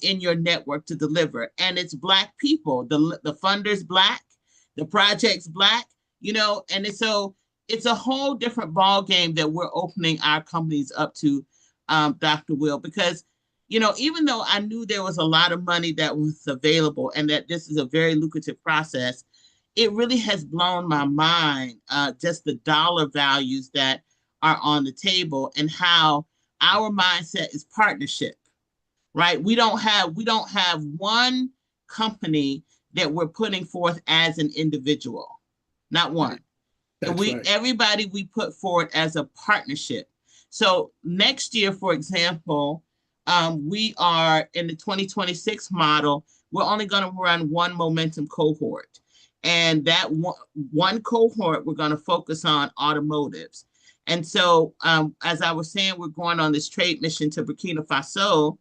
in your network to deliver? And it's Black people. The funder's Black, the project's Black, and so it's a whole different ball game that we're opening our companies up to, Dr. Will, because even though I knew there was a lot of money that was available and that this is a very lucrative process, it really has blown my mind, just the dollar values that are on the table and how our mindset is partnership, right? We don't have one company that we're putting forth as an individual, not one. That's right. Everybody we put forward as a partnership. So next year, for example, we are in the 2026 model, we're only going to run one momentum cohort. And that one cohort, we're going to focus on automotives. And so, as I was saying, we're going on this trade mission to Burkina Faso,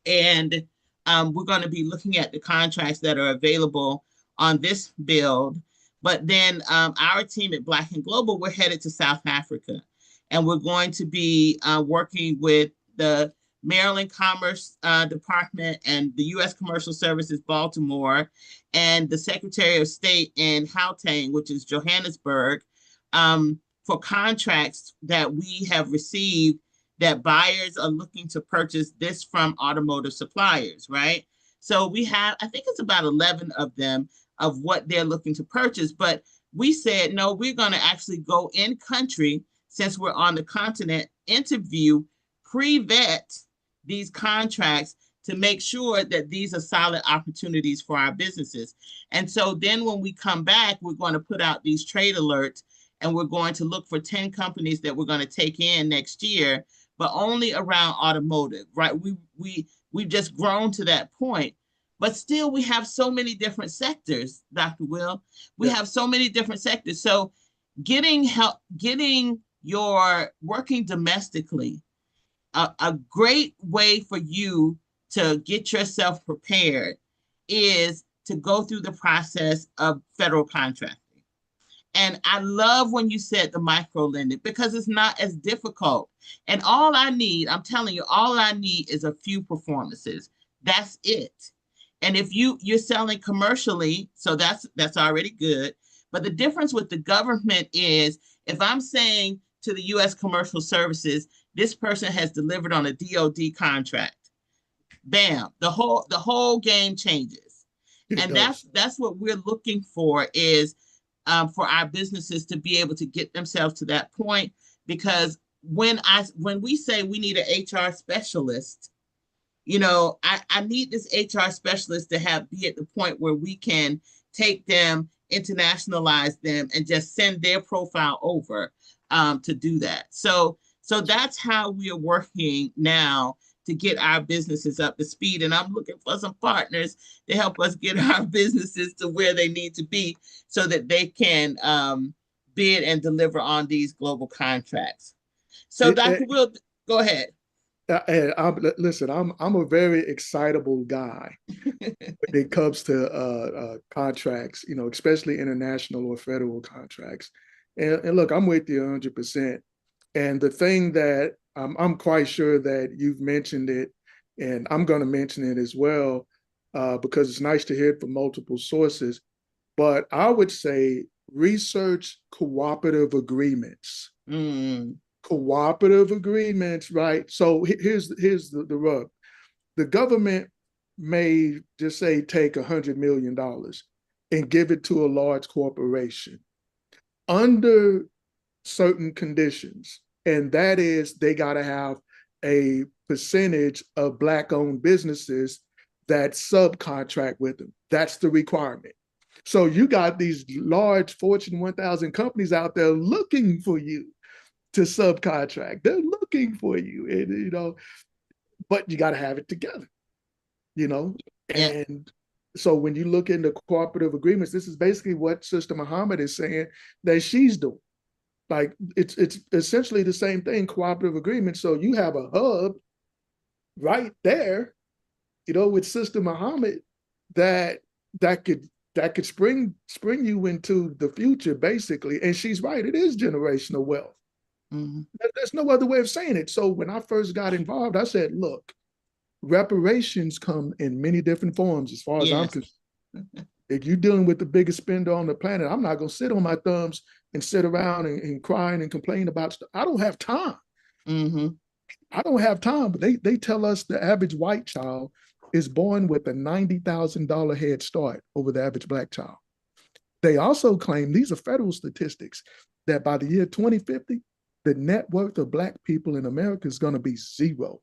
and we're going to be looking at the contracts that are available on this build. But then our team at Black and Global, we're headed to South Africa, and we're going to be working with the Maryland Commerce Department and the U.S. Commercial Services Baltimore and the Secretary of State in Gauteng, which is Johannesburg, for contracts that we have received that buyers are looking to purchase this from automotive suppliers, right? So we have, I think it's about 11 of them of what they're looking to purchase. But we said, no, we're going to actually go in country, since we're on the continent, interview, pre-vet these contracts to make sure that these are solid opportunities for our businesses. And so then when we come back, we're going to put out these trade alerts, and we're going to look for 10 companies that we're going to take in next year, but only around automotive, right? We've just grown to that point. But still, we have so many different sectors, Dr. Will. We have so many different sectors. So getting your working domestically, a great way for you to get yourself prepared is to go through the process of federal contracting. And I love when you said the micro lending, because it's not as difficult. And all I need, I'm telling you, all I need is a few performances. That's it. And if you're selling commercially, so that's already good. But the difference with the government is, if I'm saying to the U.S. Commercial Services, this person has delivered on a DoD contract, bam, the whole game changes. And that's what we're looking for, is for our businesses to be able to get themselves to that point. Because when we say we need an HR specialist, I need this HR specialist to be at the point where we can take them, internationalize them, and just send their profile over to do that. So that's how we are working now to get our businesses up to speed. And I'm looking for some partners to help us get our businesses to where they need to be so that they can bid and deliver on these global contracts. So Dr. Will, go ahead. Listen, I'm a very excitable guy when it comes to contracts, especially international or federal contracts. And look, I'm with you 100%. And the thing that I'm quite sure that you've mentioned it, and I'm going to mention it as well, because it's nice to hear it from multiple sources. But I would say research cooperative agreements. Cooperative agreements, right? So here's the rub. The government may just say take $100 million and give it to a large corporation under certain conditions. And that is they got to have a percentage of Black-owned businesses that subcontract with them. That's the requirement. So you got these large Fortune 1000 companies out there looking for you to subcontract. They're looking for you, and but you got to have it together, Yeah. And so when you look into cooperative agreements, this is basically what Sister Muhammad is saying that she's doing. Like it's essentially the same thing, cooperative agreement. So you have a hub right there, with Sister Muhammad that could spring you into the future, basically. And she's right, it is generational wealth. Mm-hmm. There's no other way of saying it. So when I first got involved, I said, look, reparations come in many different forms as far as I'm concerned. If you're dealing with the biggest spender on the planet, I'm not going to sit on my thumbs and sit around and crying and complain about stuff. I don't have time. Mm-hmm. I don't have time. But they tell us the average white child is born with a $90,000 head start over the average Black child. They also claim, these are federal statistics, that by the year 2050, the net worth of Black people in America is going to be zero.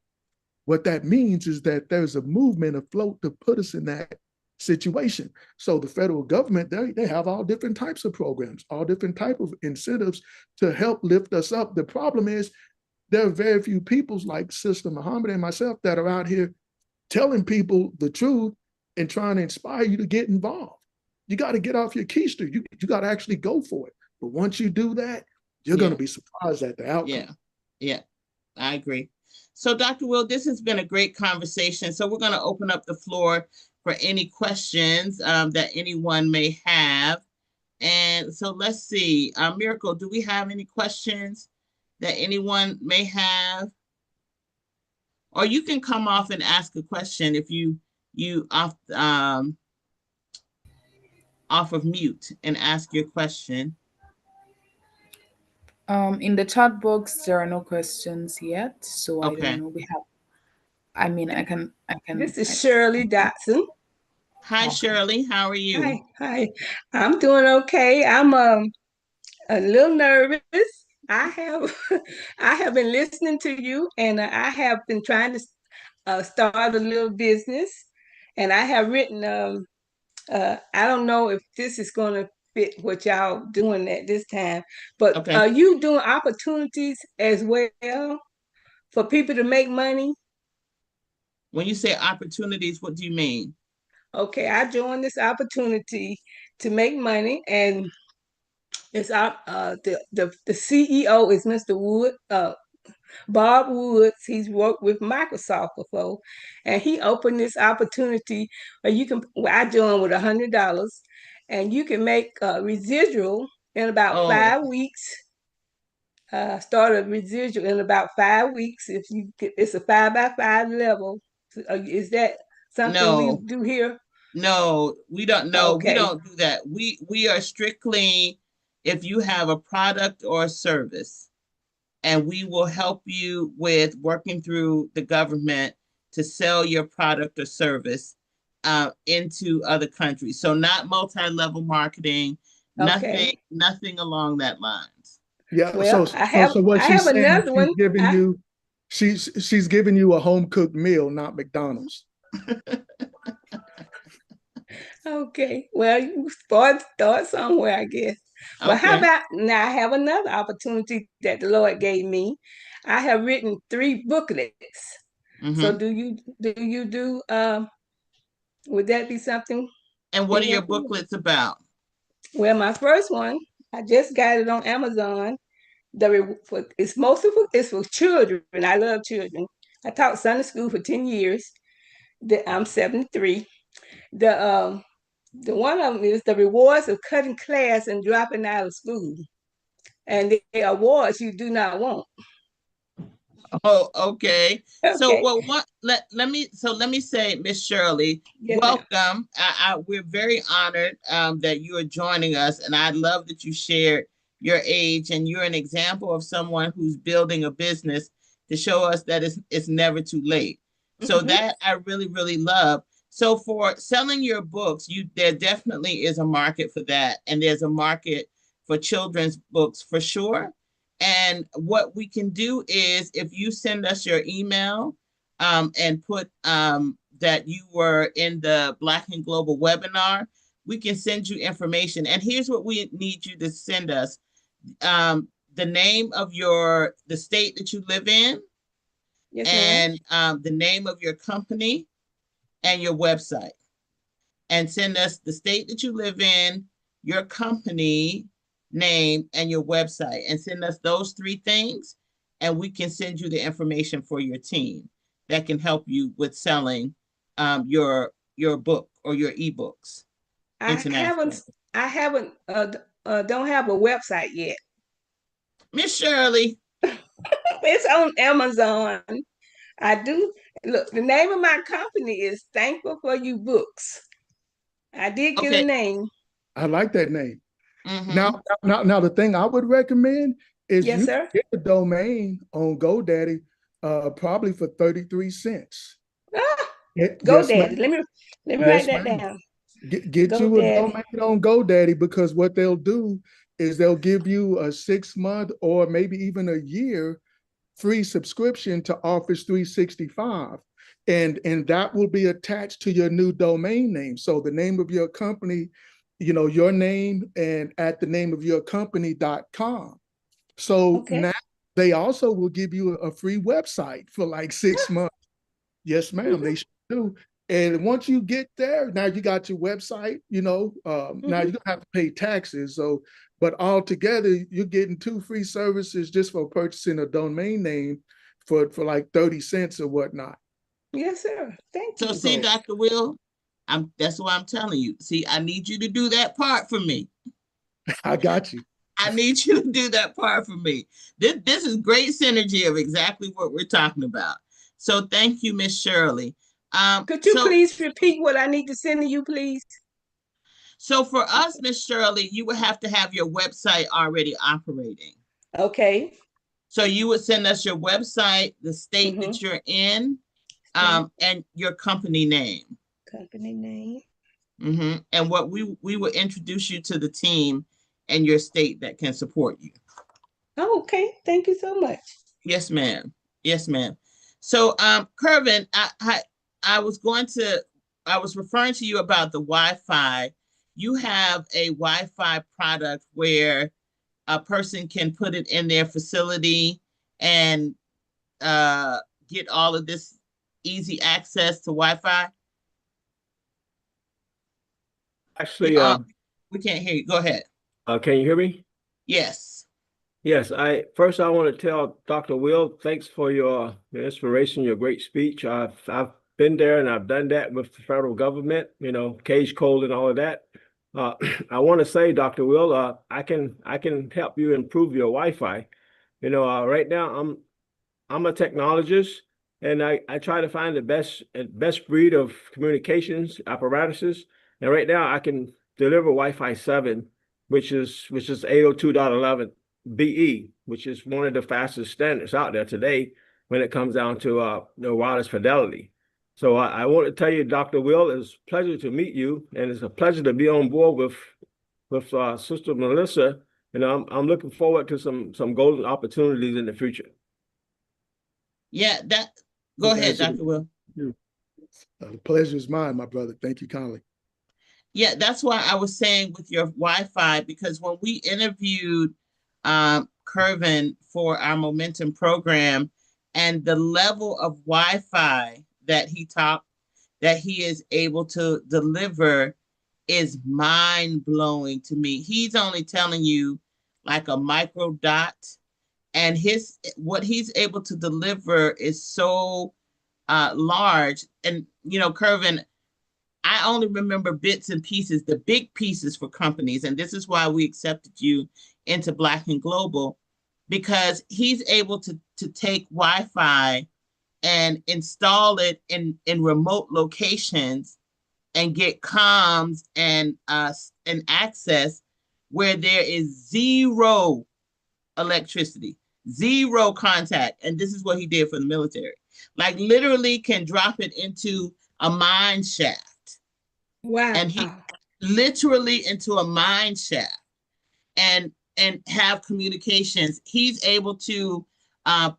What that means is that there's a movement afloat to put us in that situation. So the federal government, they have all different types of programs, all different types of incentives to help lift us up. The problem is there are very few people like Sister Muhammad and myself that are out here telling people the truth and trying to inspire you to get involved. You got to get off your keister. You got to actually go for it. But once you do that, you're going to be surprised at the outcome. Yeah, I agree. So Dr. Will, this has been a great conversation. So we're going to open up the floor for any questions that anyone may have. And so let's see, Miracle, do we have any questions that anyone may have? Or you can come off and ask a question if you off of mute and ask your question. In the chat box, there are no questions yet, so I don't know. We have. I mean, I can. This is Shirley Dotson. Hi, Shirley. How are you? Hi. I'm doing okay. I'm a little nervous. I have been listening to you, and I have been trying to start a little business, and I have written. I don't know if this is going to fit what y'all doing at this time, but are you doing opportunities as well for people to make money? When you say opportunities, what do you mean? Okay, I joined this opportunity to make money, and it's the CEO is Mr. Wood, Bob Woods. He's worked with Microsoft before, and he opened this opportunity where I joined with $100, and you can make residual in about 5 weeks. Start a residual in about 5 weeks. If you get, it's a 5x5 level. Is that something we do here? No, we don't know. Okay. We don't do that. We are strictly, if you have a product or a service, and we will help you with working through the government to sell your product or service into other countries. So not multi-level marketing, nothing along that lines. Yeah. Well, so what she's saying, she's giving you, she's giving you a home cooked meal, not McDonald's. Okay. Well, you start somewhere, I guess. Well, how about now? I have another opportunity that the Lord gave me. I have written 3 booklets. Mm-hmm. So do you do? Would that be something? And what are your booklets about? Well, my first one, I just got it on Amazon. It's for children. I love children. I taught Sunday school for 10 years. I'm 73. The one of them is the rewards of cutting class and dropping out of school, and the awards you do not want. Oh, okay. So, well, let me say, Miss Shirley, welcome. We're very honored that you are joining us, and I love that you shared your age, and you're an example of someone who's building a business to show us that it's never too late. So that I really, really love. So for selling your books, there definitely is a market for that. And there's a market for children's books for sure. And what we can do is if you send us your email and put that you were in the Black and Global webinar, we can send you information. And here's what we need you to send us. The name of the state that you live in, Yes, and the name of your company and your website. And send us the state that you live in, your company name, and your website. And send us those 3 things, and we can send you the information for your team that can help you with selling your book or your ebooks internationally. I haven't don't have a website yet. Miss Shirley. It's on Amazon. I do. Look, the name of my company is Thankful for You Books. I did get a name. I like that name. Mm-hmm. Now, the thing I would recommend is yes, you sir? get the domain on GoDaddy probably for 33 cents. GoDaddy. Let me write that down. Get you a domain on GoDaddy, because what they'll do is they'll give you a 6-month or maybe even a year free subscription to Office 365. And that will be attached to your new domain name. So the name of your company, your name, and at the name of your company.com. So now they also will give you a free website for like 6 months. Yes, ma'am, they should do. And once you get there, now you got your website, now you're gonna have to pay taxes. So, but altogether, you're getting 2 free services just for purchasing a domain name for like 30 cents or whatnot. Yes, sir. Thank you. So see, Dr. Will, that's why I'm telling you. See, I need you to do that part for me. I got you. I need you to do that part for me. This is great synergy of exactly what we're talking about. So thank you, Miss Shirley. Could you please repeat what I need to send to you, please? So for us, Miss Shirley, you would have to have your website already operating. Okay. So you would send us your website, the state that you're in, and your company name. Company name. And what we will introduce you to the team and your state that can support you. Oh, okay. Thank you so much. Yes, ma'am. Yes, ma'am. So, Kervin, I was referring to you about the Wi-Fi. You have a Wi-Fi product where a person can put it in their facility and get all of this easy access to Wi-Fi. Actually, we can't hear you. Go ahead. Can you hear me? Yes. Yes. I want to tell Dr. Will, thanks for your inspiration, your great speech. I've been there and I've done that with the federal government, cage code and all of that. I want to say, Dr. Will, I can help you improve your Wi-Fi. Right now I'm a technologist, and I try to find the best breed of communications apparatuses. And right now I can deliver Wi-Fi 7, which is 802.11 BE, which is one of the fastest standards out there today when it comes down to wireless fidelity. So I want to tell you, Dr. Will, it's a pleasure to meet you, and it's a pleasure to be on board with Sister Melissa. And I'm looking forward to some golden opportunities in the future. Yeah, go ahead, Dr. Will. The pleasure is mine, my brother. Thank you kindly. Yeah, that's why I was saying with your Wi-Fi, because when we interviewed Kervin for our Momentum program, and the level of Wi-Fi that he is able to deliver is mind-blowing to me. He's only telling you like a micro dot, and what he's able to deliver is so large. And Kervin, I only remember bits and pieces, the big pieces for companies. And this is why we accepted you into Black and Global, because he's able to take Wi-Fi and install it in remote locations and get comms and access where there is zero electricity, zero contact. And this is what he did for the military. Like literally can drop it into a mine shaft. Wow. And he literally into a mine shaft and have communications. He's able to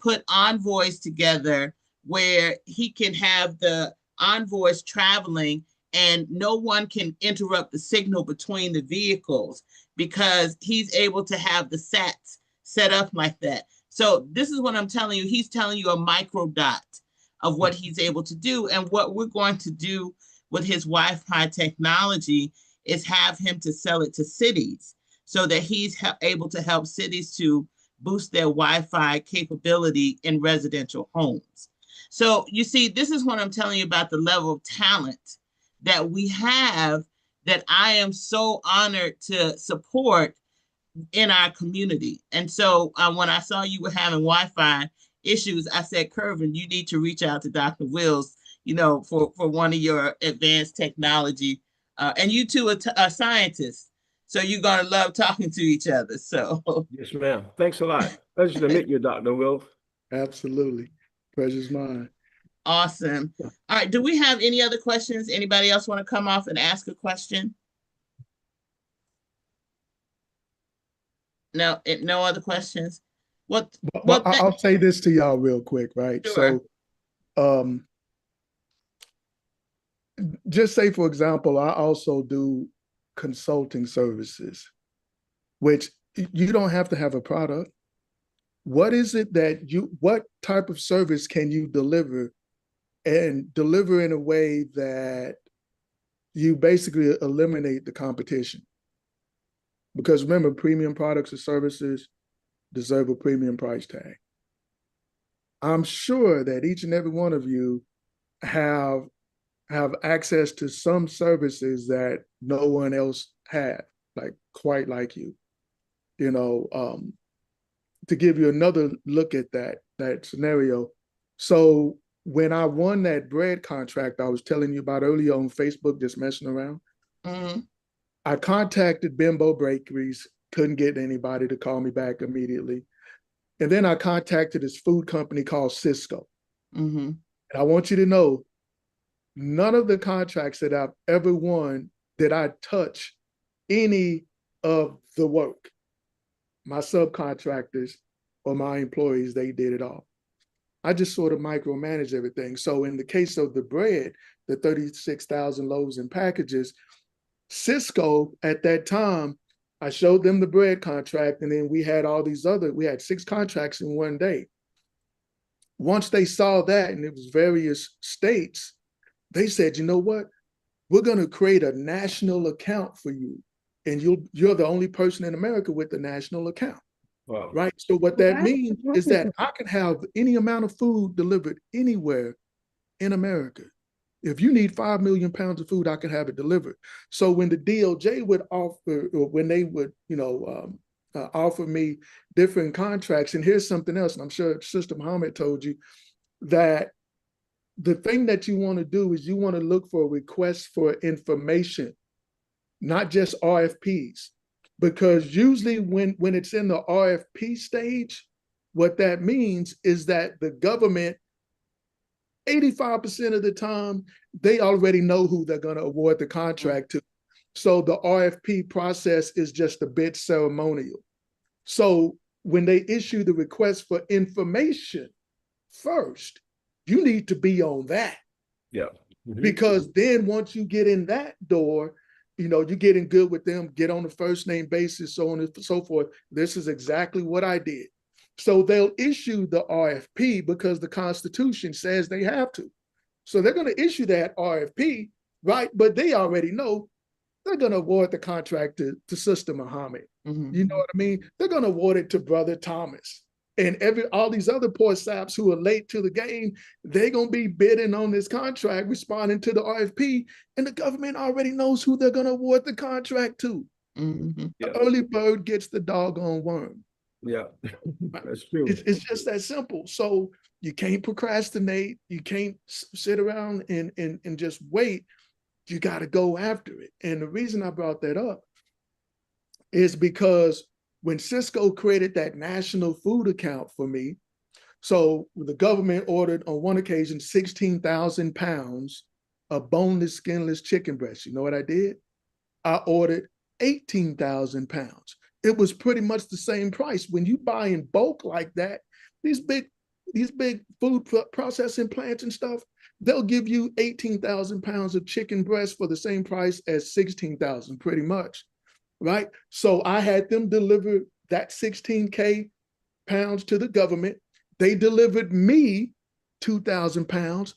put envoys together where he can have the envoys traveling and no one can interrupt the signal between the vehicles because he's able to have the sats set up like that. So this is what I'm telling you. He's telling you a micro dot of what he's able to do. And what we're going to do with his Wi-Fi technology is have him to sell it to cities so that he's able to help cities to boost their Wi-Fi capability in residential homes. So you see, this is what I'm telling you about the level of talent that we have that I am so honored to support in our community. And so when I saw you were having Wi-Fi issues, I said, Kervin, you need to reach out to Dr. Wills, you know, for one of your advanced technology. And you two are scientists. So you're going to love talking to each other. So yes, ma'am. Thanks a lot. Pleasure to meet you, Dr. Wills. Absolutely. Pleasure's mine. Awesome. All right. Do we have any other questions? Anybody else want to come off and ask a question? No, no other questions. I'll say this to y'all real quick, right? Sure. So, just say, for example, I also do consulting services, which you don't have to have a product. What is it that what type of service can you deliver and deliver in a way that you basically eliminate the competition? Because remember, premium products or services deserve a premium price tag. I'm sure that each and every one of you have access to some services that no one else has, like quite like you. You know, to give you another look at that scenario. So when I won that bread contract I was telling you about earlier on Facebook, just messing around, I contacted Bimbo Bakeries, couldn't get anybody to call me back immediately. And then I contacted this food company called Cisco. And I want you to know, none of the contracts that I've ever won did I touch any of the work. My subcontractors or my employees, they did it all. I just sort of micromanage everything. So in the case of the bread, the 36,000 loaves and packages, Cisco at that time, I showed them the bread contract, and then we had we had 6 contracts in one day. Once they saw that, and it was various states, they said, you know what? We're going to create a national account for you. And you're the only person in America with a national account. Wow. Right? So what that means is that I can have any amount of food delivered anywhere in America. If you need 5 million pounds of food, I can have it delivered. So when the DOJ would offer, or when they would, offer me different contracts, and here's something else, and I'm sure Sister Muhammad told you, that the thing that you want to do is you want to look for requests for information, not just RFPs. Because usually when it's in the RFP stage, what that means is that the government, 85% of the time, they already know who they're going to award the contract to. So the RFP process is just a bit ceremonial. So when they issue the request for information first, you need to be on that. Yeah. Because then once you get in that door, you're getting good with them, get on a first name basis, so on and so forth. This is exactly what I did. So they'll issue the RFP because the Constitution says they have to. So they're going to issue that RFP, right? But they already know they're going to award the contract to Sister Muhammad. You know what I mean? They're going to award it to Brother Thomas. And all these other poor saps who are late to the game, they're going to be bidding on this contract, responding to the RFP, and the government already knows who they're going to award the contract to. The early bird gets the doggone worm. Yeah, that's true. It's just that simple. So you can't procrastinate. You can't sit around and just wait. You got to go after it. And the reason I brought that up is because when Cisco created that national food account for me, so the government ordered on one occasion 16,000 pounds a boneless, skinless chicken breast. You know what I did? I ordered 18,000 pounds. It was pretty much the same price. When you buy in bulk like that, these big food processing plants and stuff, they'll give you 18,000 pounds of chicken breast for the same price as 16,000, pretty much, right? So I had them deliver that 16K pounds to the government. They delivered me 2,000 pounds.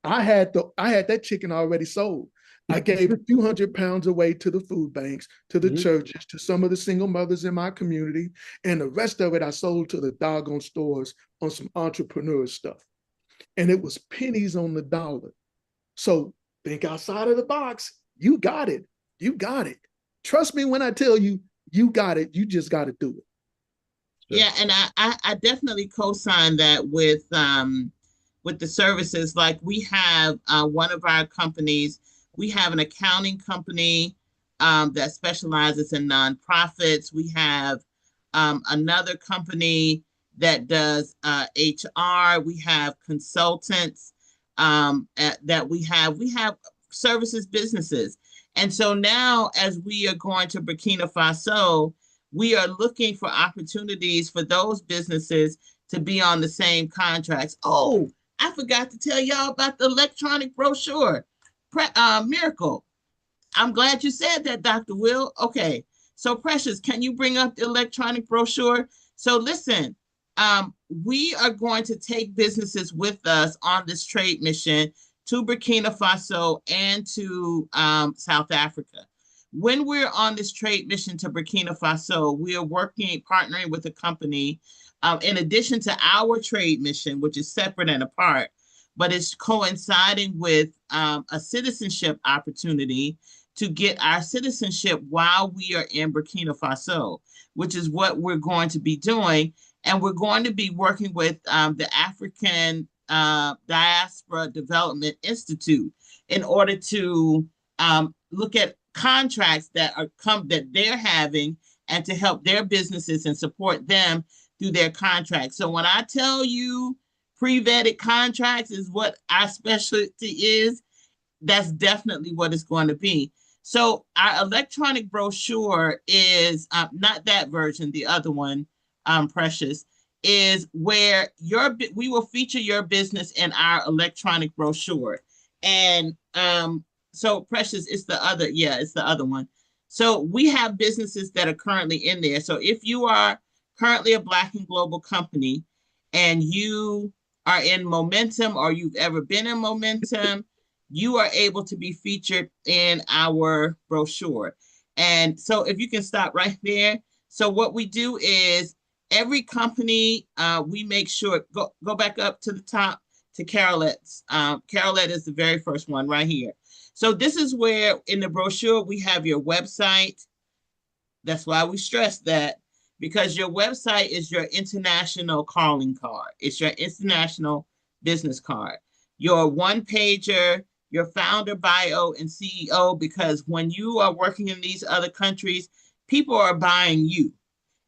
I had that chicken already sold. I gave a few hundred pounds away to the food banks, to the churches, to some of the single mothers in my community, and the rest of it I sold to the doggone stores on some entrepreneur stuff. And it was pennies on the dollar. So think outside of the box. You got it. You got it. Trust me when I tell you, you got it. You just got to do it. Yeah, and I definitely co-sign that with the services. Like we have one of our companies. We have an accounting company that specializes in nonprofits. We have another company that does HR. We have consultants that we have services businesses. And so now as we are going to Burkina Faso, we are looking for opportunities for those businesses to be on the same contracts. Oh, I forgot to tell y'all about the electronic brochure. Miracle. I'm glad you said that, Dr. Will. Okay, so Precious, can you bring up the electronic brochure? So listen, we are going to take businesses with us on this trade mission to Burkina Faso and to South Africa. When we're on this trade mission to Burkina Faso, we are partnering with a company in addition to our trade mission, which is separate and apart, but it's coinciding with a citizenship opportunity to get our citizenship while we are in Burkina Faso, which is what we're going to be doing. And we're going to be working with the African Diaspora Development Institute in order to look at contracts that they're having and to help their businesses and support them through their contracts. So when I tell you pre-vetted contracts is what our specialty is, that's definitely what it's going to be. So our electronic brochure is not that version, the other one, Precious, is where we will feature your business in our electronic brochure. And so Precious, it's the other one. So we have businesses that are currently in there. So if you are currently a Black and Global company and you are in Momentum or you've ever been in Momentum, you are able to be featured in our brochure. And so if you can stop right there. So what we do is every company, we make sure, go back up to the top to Carolette's. Carolette is the very first one right here. So this is where in the brochure, we have your website. That's why we stress that, because your website is your international calling card. It's your international business card. Your one pager, your founder bio and CEO, because when you are working in these other countries, people are buying you.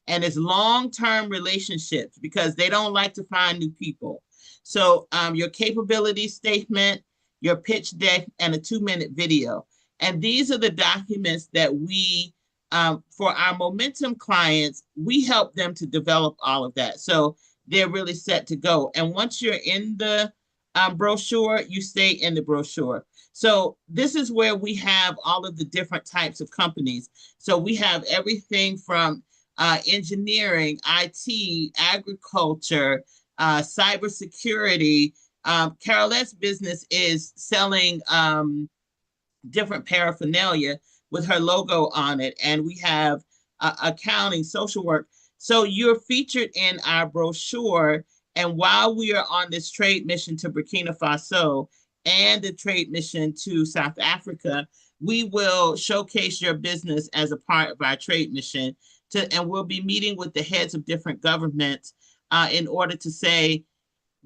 And it's long-term relationships because they don't like to find new people. So your capability statement, your pitch deck, and a 2-minute video. And these are the documents that we, for our Momentum clients, we help them to develop all of that. So they're really set to go. And once you're in the brochure, you stay in the brochure. So this is where we have all of the different types of companies. So we have everything from engineering, IT, agriculture, cybersecurity. Carolette's business is selling different paraphernalia with her logo on it. And we have accounting, social work. So you're featured in our brochure. And while we are on this trade mission to Burkina Faso and the trade mission to South Africa, we will showcase your business as a part of our trade mission. And we'll be meeting with the heads of different governments in order to say,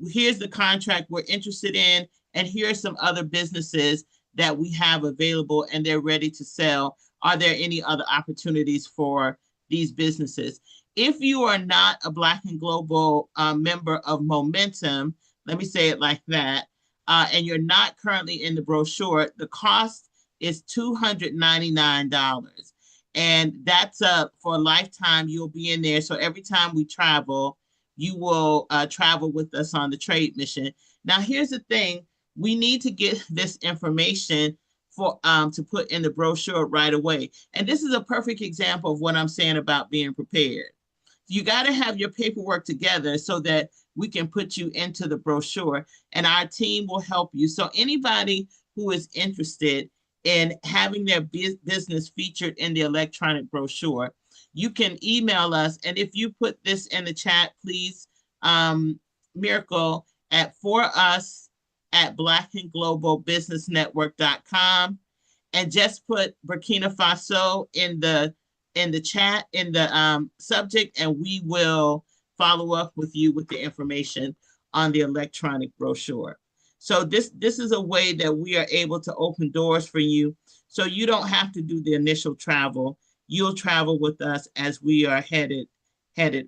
here's the contract we're interested in, and here's some other businesses that we have available and they're ready to sell. Are there any other opportunities for these businesses? If you are not a Black and Global member of Momentum, let me say it like that, and you're not currently in the brochure, the cost is $299. And that's for a lifetime, you'll be in there. So every time we travel, you will travel with us on the trade mission. Now, here's the thing. We need to get this information for to put in the brochure right away. And this is a perfect example of what I'm saying about being prepared. You got to have your paperwork together so that we can put you into the brochure, and our team will help you. So anybody who is interested in having their business featured in the electronic brochure, you can email us. And if you put this in the chat, please, Miracle, for us at blackandglobalbusinessnetwork.com, and just put Burkina Faso in the chat, in the subject, and we will follow up with you with the information on the electronic brochure. So this is a way that we are able to open doors for you, so you don't have to do the initial travel. You'll travel with us as we are headed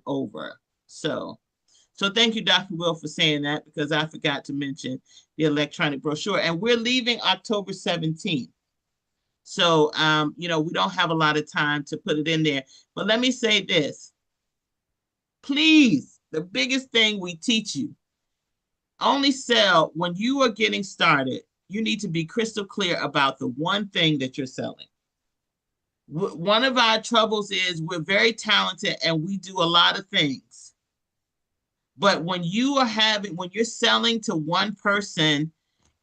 over. So thank you, Dr. Will, for saying that, because I forgot to mention the electronic brochure. And we're leaving October 17th. So, we don't have a lot of time to put it in there. But let me say this. Please, the biggest thing we teach you, only sell when you are getting started. You need to be crystal clear about the one thing that you're selling. One of our troubles is we're very talented and we do a lot of things. But when you're selling to one person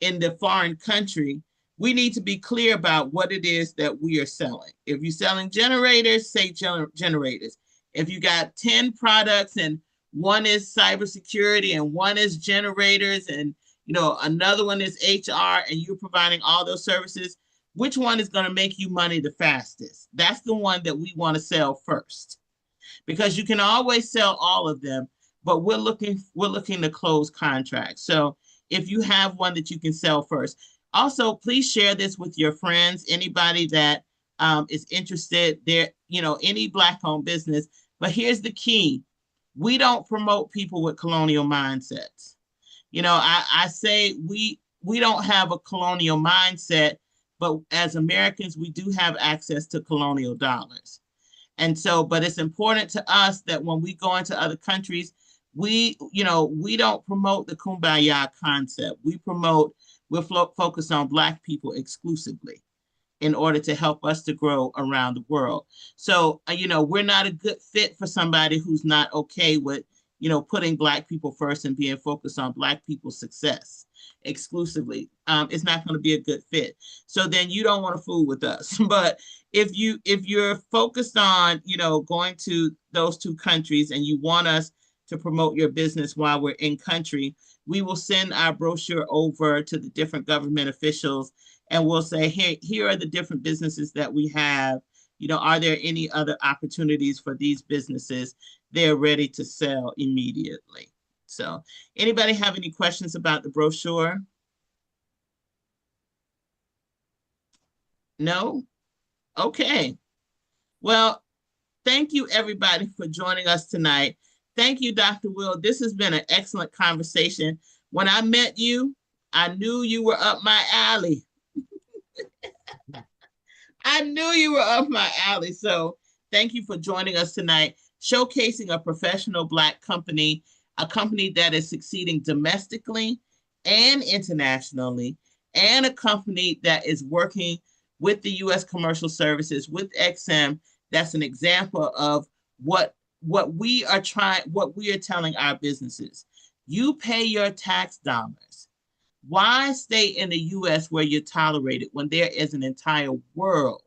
in the foreign country, we need to be clear about what it is that we are selling. If you're selling generators, say generators. If you got 10 products and one is cybersecurity and one is generators and another one is HR, and you're providing all those services, which one is going to make you money the fastest? That's the one that we want to sell first, because you can always sell all of them, but we're looking to close contracts. So if you have one that you can sell first. Also, please share this with your friends, anybody that is interested there, any Black-owned business. But here's the key. We don't promote people with colonial mindsets. I say we don't have a colonial mindset, but as Americans, we do have access to colonial dollars. And so, but it's important to us that when we go into other countries, we don't promote the kumbaya concept. We're focused on Black people exclusively in order to help us to grow around the world. So, we're not a good fit for somebody who's not okay with, putting Black people first and being focused on Black people's success exclusively. It's not going to be a good fit. So then you don't want to fool with us. But if you're focused on, going to those two countries and you want us to promote your business while we're in country, we will send our brochure over to the different government officials, and we'll say, hey, here are the different businesses that we have. Are there any other opportunities for these businesses? They're ready to sell immediately. So anybody have any questions about the brochure? No? Okay. Well, thank you everybody for joining us tonight. Thank you, Dr. Will. This has been an excellent conversation. When I met you, I knew you were up my alley. I knew you were up my alley. So thank you for joining us tonight, showcasing a professional Black company, a company that is succeeding domestically and internationally, and a company that is working with the U.S. Commercial Services, with XM. That's an example of what we are telling our businesses. You pay your tax dollars. Why stay in the U.S. where you're tolerated when there is an entire world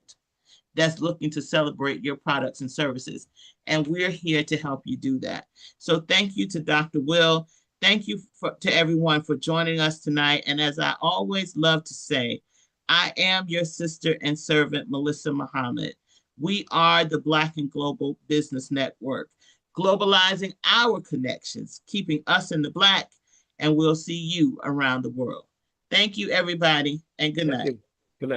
that's looking to celebrate your products and services? And we're here to help you do that. So thank you to Dr. Will. Thank you to everyone for joining us tonight. And as I always love to say, I am your sister and servant, Melissa Muhammad. We are the Black and Global Business Network, globalizing our connections, keeping us in the Black, and we'll see you around the world. Thank you, everybody, and good night. Good night.